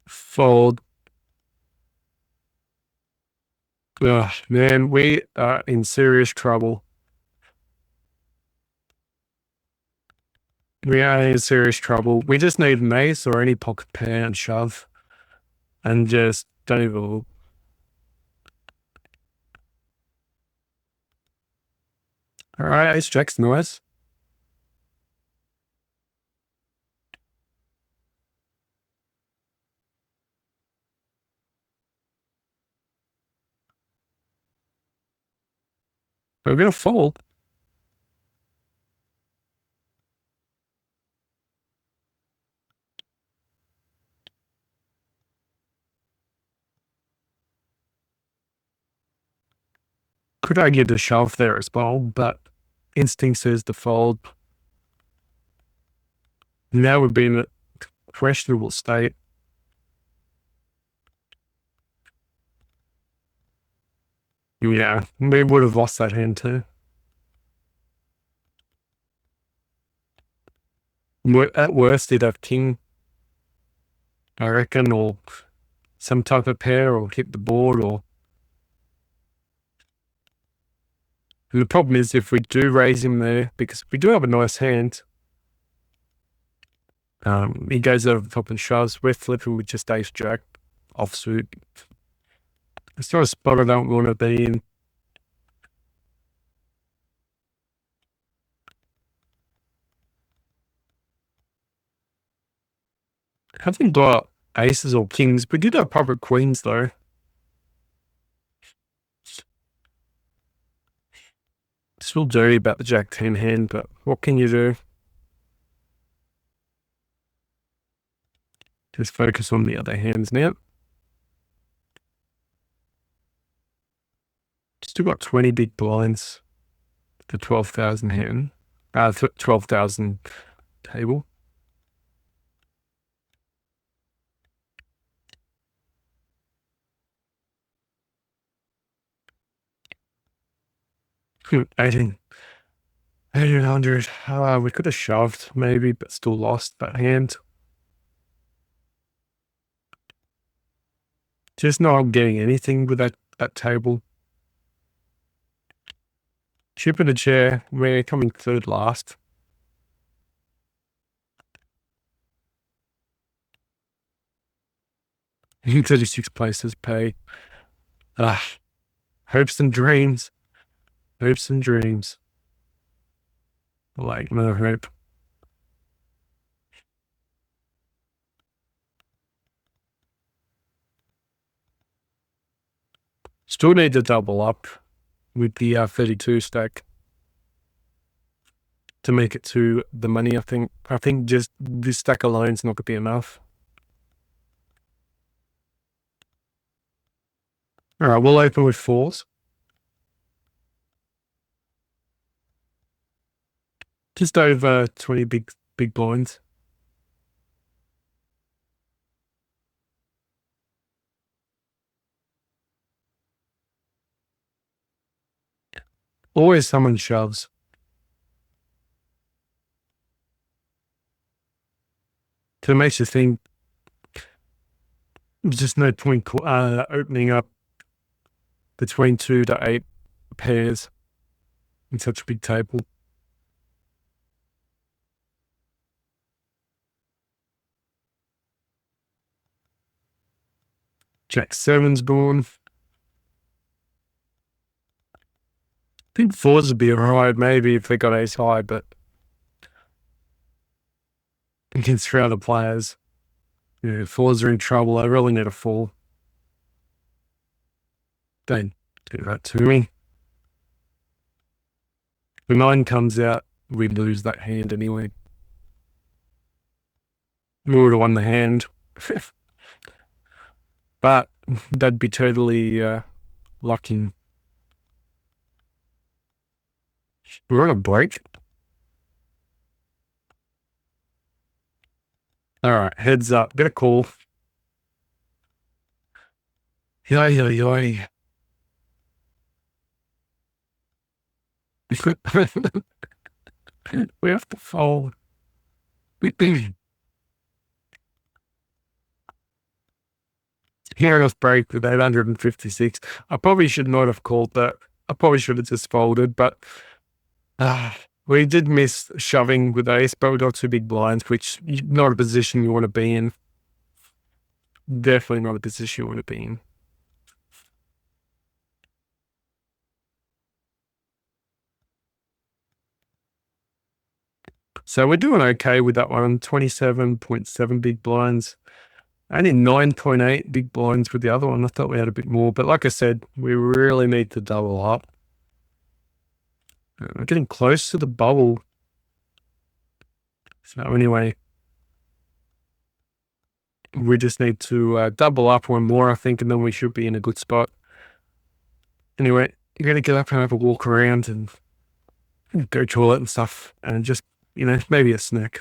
Fold. Oh, man, we are in serious trouble. We are in serious trouble. We just need an ace or any pocket pair and shove. And just don't even look. All right, ace jack's nice. We're going to fold. Could argue the shove there as well, but instinct says to fold. Now we've been in a questionable state. Yeah, we would have lost that hand too. At worst, he'd have king, I reckon, or some type of pair, or hit the board, or. And the problem is if we do raise him there, because we do have a nice hand, he goes over the top and shoves. We're flipping with just ace jack offsuit. It's not a spot I don't want to be in. Haven't got aces or kings. We did have proper queens though. Still dirty about the jack 10 hand, but what can you do? Just focus on the other hands now. Still got 20 big blinds. The 12,000 hand. 12,000 table. Hmm, 1800. We could have shoved maybe, but still lost that hand. Just not getting anything with that table. Chip in a chair. We're coming third last. 36 places pay. Ah, hopes and dreams. Hopes and dreams. Like no hope. Still need to double up with the 32 stack to make it to the money. I think just this stack alone is not gonna be enough. All right, we'll open with fours. Just over 20 big blinds. Always someone shoves. So it makes you think there's just no point opening up between 2 to 8 pairs in such a big table. Jack seven's born. I think fours would be alright, maybe if they got ace high, but against 3 other players, yeah, fours are in trouble. I really need a four. Don't do that to me. If 9 comes out, we lose that hand anyway. We would have won the hand. But that'd be totally lucky. We're on a break. All right, heads up. Get a call. Yoy. We have to fold. Hearing us break with 856. I probably should not have called that. I probably should have just folded, but we did miss shoving with ace, but we got 2 big blinds, which not a position you want to be in. Definitely not a position you want to be in. So we're doing okay with that one. 27.7 big blinds. Only 9.8 big blinds with the other one. I thought we had a bit more, but like I said, we really need to double up. We're getting close to the bubble. So anyway, we just need to double up one more, I think, and then we should be in a good spot. Anyway, you're going to get up and have a walk around and go toilet and stuff, and just, maybe a snack.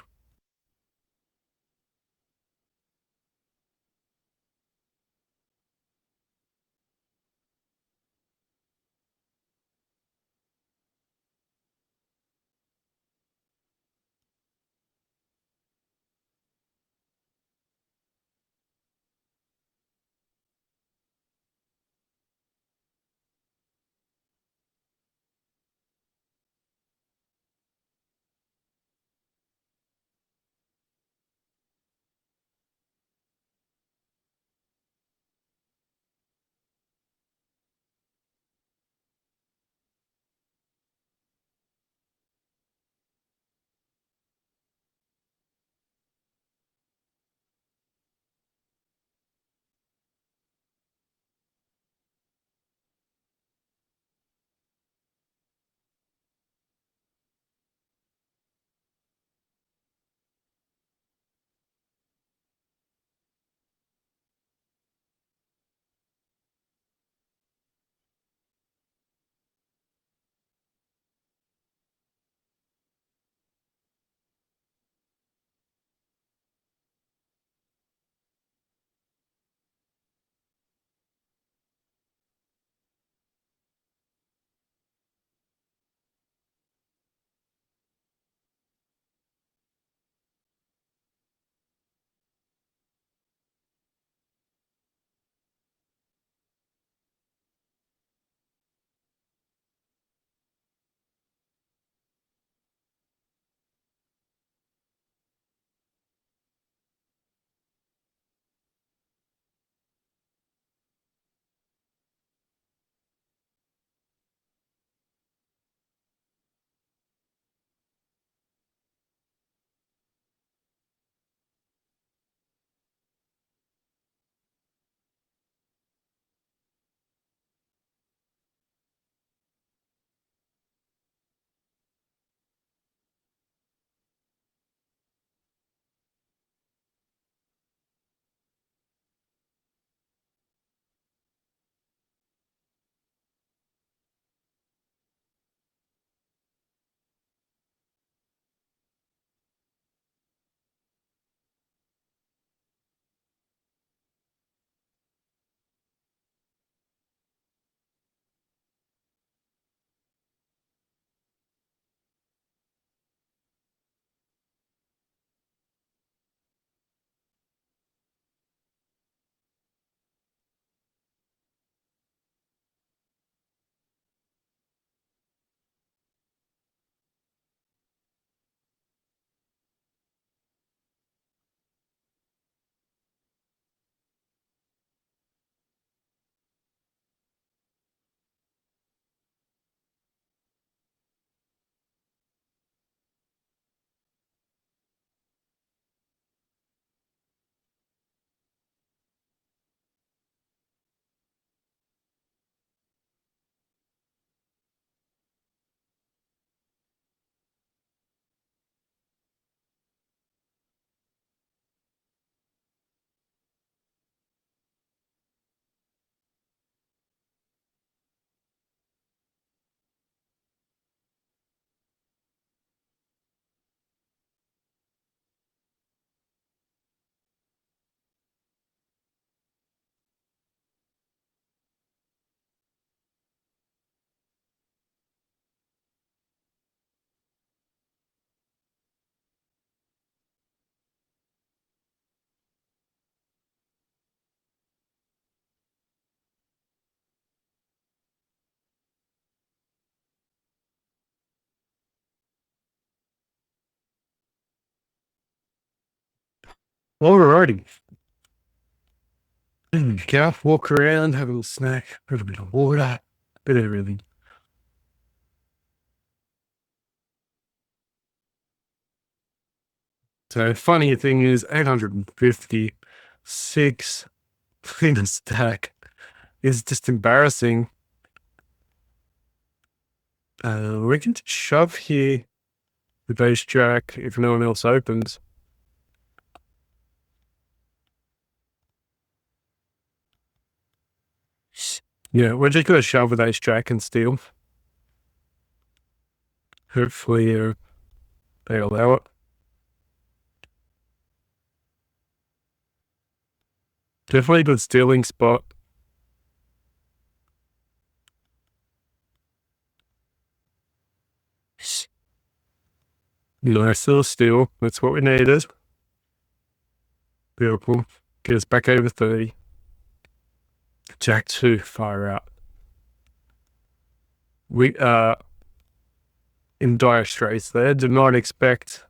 Alrighty. Get up, walk around, have a little snack, have a bit of water, bit of everything. So funny thing is 856 in a stack is just embarrassing. We can just shove here with ace jack if no one else opens. Yeah, we're just gonna shove with ace jack and steal. Hopefully they allow it. Definitely a good stealing spot. Nice little steal. That's what we needed. Beautiful. Get us back over 30. Jack 2, fire out. We in dire straits there. Did not expect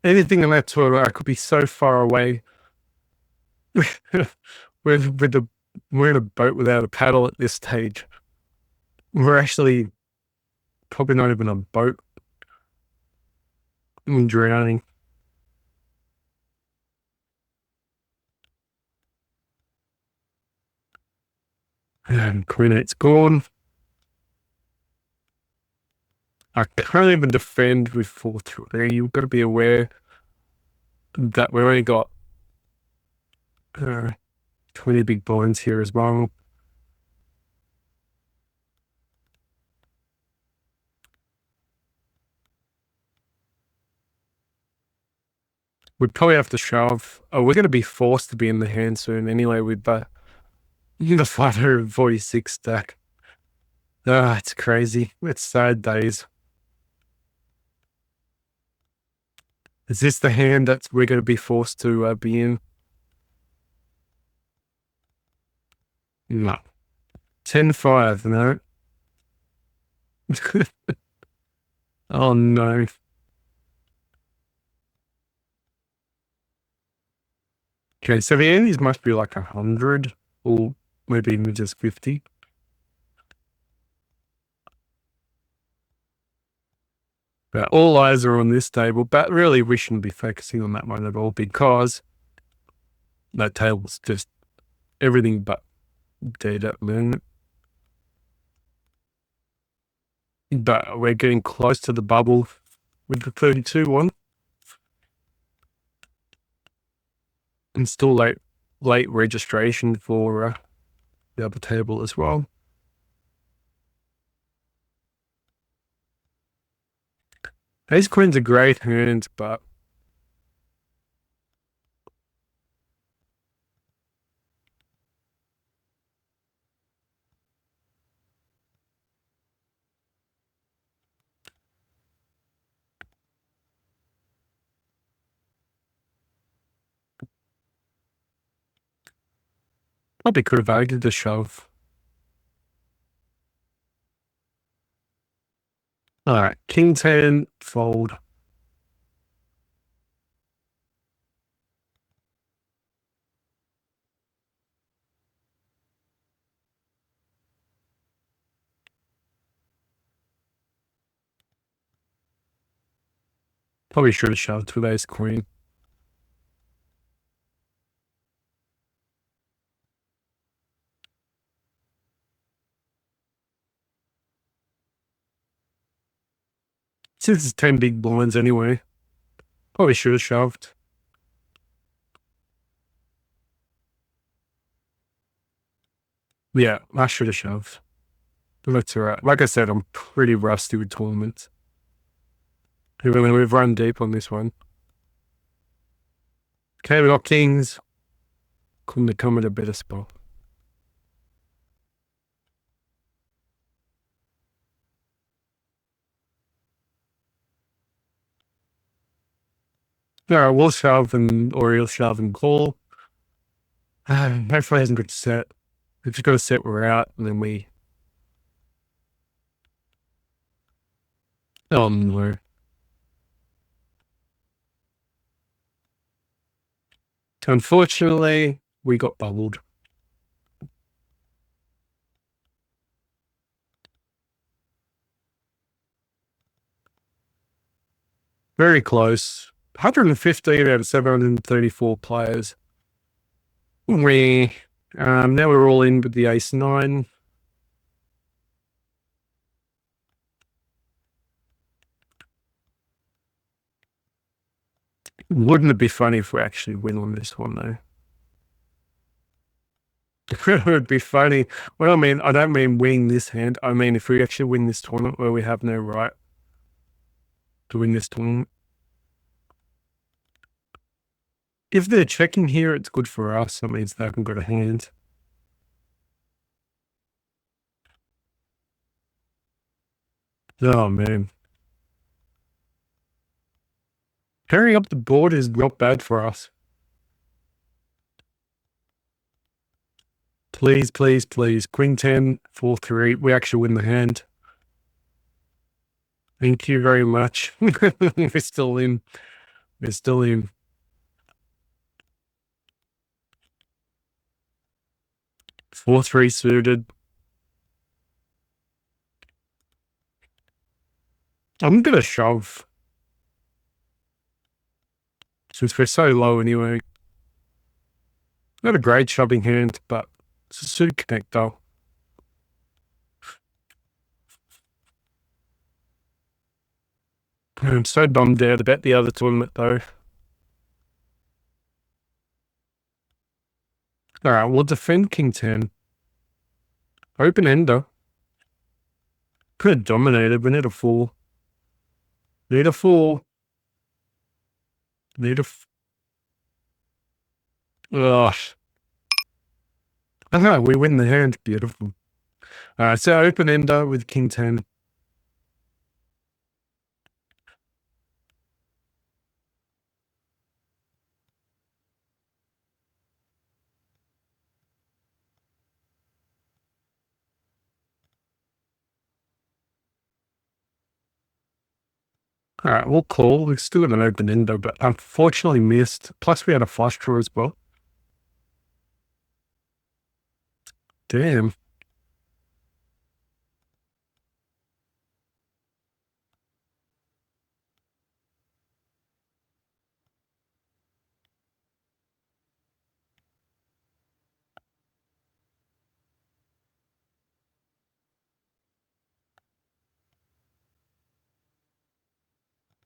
anything in that tournament. I could be so far away. we're in a boat without a paddle at this stage. We're actually probably not even a boat. I'm drowning. And Queen 8's gone. I can't even defend with 4-3. You've got to be aware that we've only got 20 big blinds here as well. We'd probably have to shove. Oh, we're going to be forced to be in the hand soon anyway with the 546 stack. Ah, it's crazy. It's sad days. Is this the hand that we're going to be forced to be in? No. 10-5, no. Oh, no. Okay, so the Andes must be like 100 or maybe even just 50. But all eyes are on this table, but really we shouldn't be focusing on that one at all because that table's just everything but dead at the moment. But we're getting close to the bubble with the 32 one. And still late registration for the other table as well. Ace Queen's a great hand, but probably could have argued the shove. All right, King 10, fold. Probably should have shoved with Ace Queen. Since it's 10 big blinds anyway, probably should have shoved. Yeah, I should have shoved. But that's all right. Like I said, I'm pretty rusty with tournaments. Even we've run deep on this one. Okay, we got kings. Couldn't have come at a better spot. All right, we'll shove or he'll shove and call. Hopefully hasn't got set. We've just got to set we're out and then we. Oh no. Unfortunately, we got bubbled. Very close. 115 out of 734 players. Now we're all in with the ace nine. Wouldn't it be funny if we actually win on this one though? It would be funny. Well, I don't mean winning this hand. I mean if we actually win this tournament where we have no right to win this tournament. If they're checking here, it's good for us. That means they haven't got a hand. Oh, man. Pairing up the board is not bad for us. Please, please, please. Queen 10, 4-3. We actually win the hand. Thank you very much. We're still in. We're still in. 4-3 suited. I'm going to shove. Since we're so low anyway. Not a great shoving hand, but it's a suited connect though. I'm so bummed out about the other tournament though. Alright, we'll defend King 10. Open ender. Could have dominated. We need a 4. Need a 4. Need a. Ugh. I know, we win the hand. Beautiful. Alright, so open ender with King 10. Alright, we'll call. We've still got an open ender, but unfortunately missed. Plus we had a flush draw as well. Damn.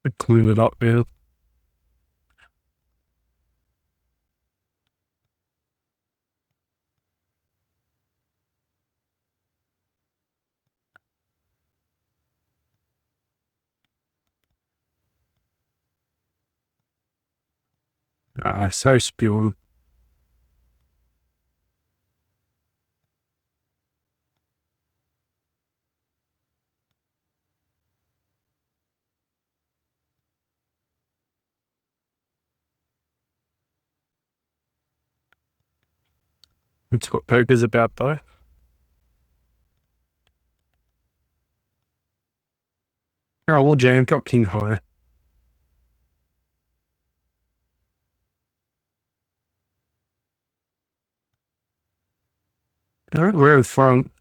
We clean it up, man. So spewing. That's what poker's about though. Alright, we'll jam. Got king high. Alright, we're in front.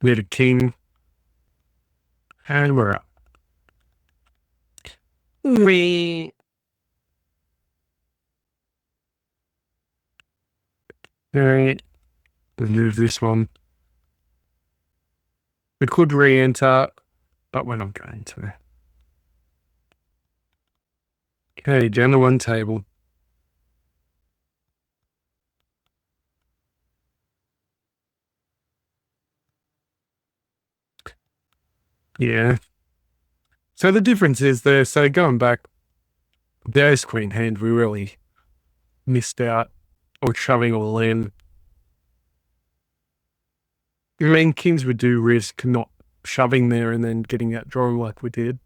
We had a king. And we're up. We. Alright. Remove this one. We could re-enter, but we're not going to. Okay, down to one table. Yeah. So the difference is there, so going back, the ace queen hand, we really missed out or shoving all in. I mean, kings would do risk not shoving there and then getting that draw like we did.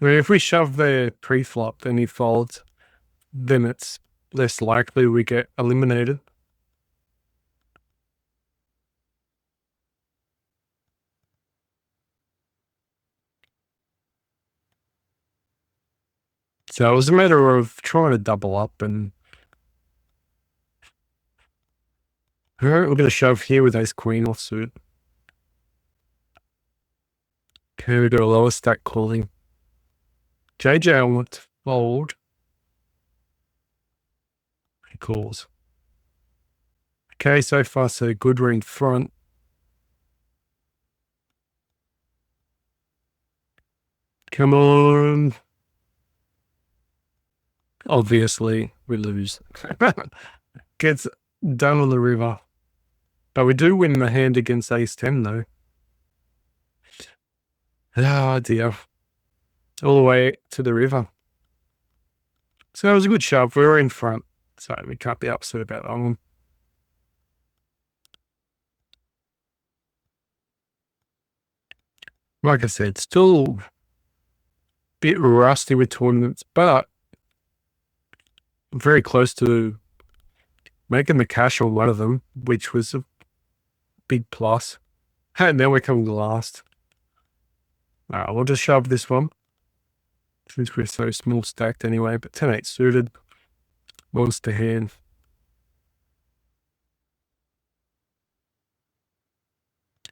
I mean, if we shove the pre-flop, then he folds, then it's less likely we get eliminated. So it was a matter of trying to double up, and we're going to shove here with ace queen offsuit. Okay, we got a lower stack calling. JJ, I want to fold. He calls. Okay, so far so good. We're in front. Come on. Obviously, we lose. Gets done on the river. But we do win the hand against ace 10, though. Oh, dear. All the way to the river. So it was a good shove. We were in front. So we can't be upset about that one. Like I said, still a bit rusty with tournaments, but I'm very close to making the cash on one of them, which was a big plus. And now we're coming last. All right, we'll just shove this one, since we're so small stacked anyway, but 10-8 suited. Monster hand.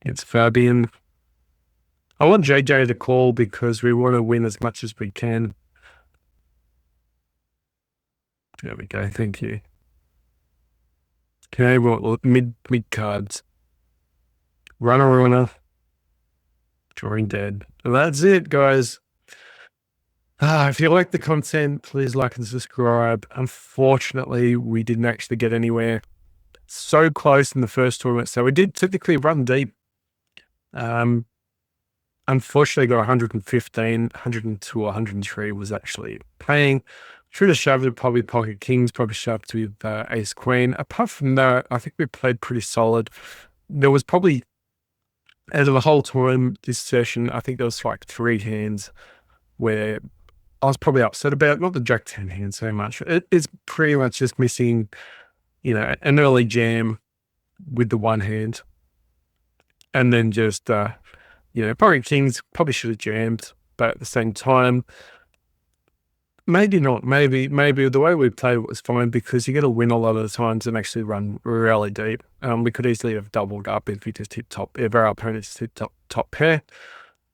It's Fabian. I want JJ to call because we want to win as much as we can. There we go. Thank you. Okay, well, mid cards. Runner. Drawing dead. And that's it, guys. If you like the content, please like and subscribe. Unfortunately, we didn't actually get anywhere. So close in the first tournament. So we did typically run deep. Unfortunately, got 115, 102, 103 was actually paying. Should have shoved it, probably pocket kings, probably shoved with ace queen. Apart from that, I think we played pretty solid. There was probably, out of the whole tournament, this session, I think there was like 3 hands where I was probably upset about, not the jack 10 hand so much. It's pretty much just missing, an early jam with the one hand. And then just, pocket kings probably should have jammed, but at the same time, maybe not. Maybe the way we played it was fine because you get to win a lot of the times and actually run really deep. We could easily have doubled up if we just hit top, if our opponents hit top pair,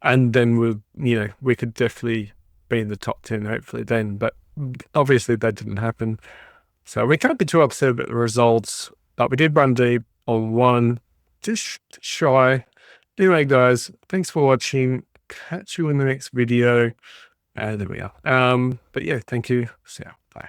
and then we could definitely be in the top 10 hopefully then. But obviously that didn't happen, so we can't be too upset about the results. But we did run deep on one, just shy. Anyway, guys, thanks for watching. Catch you in the next video. There we are. But yeah, thank you. So, bye.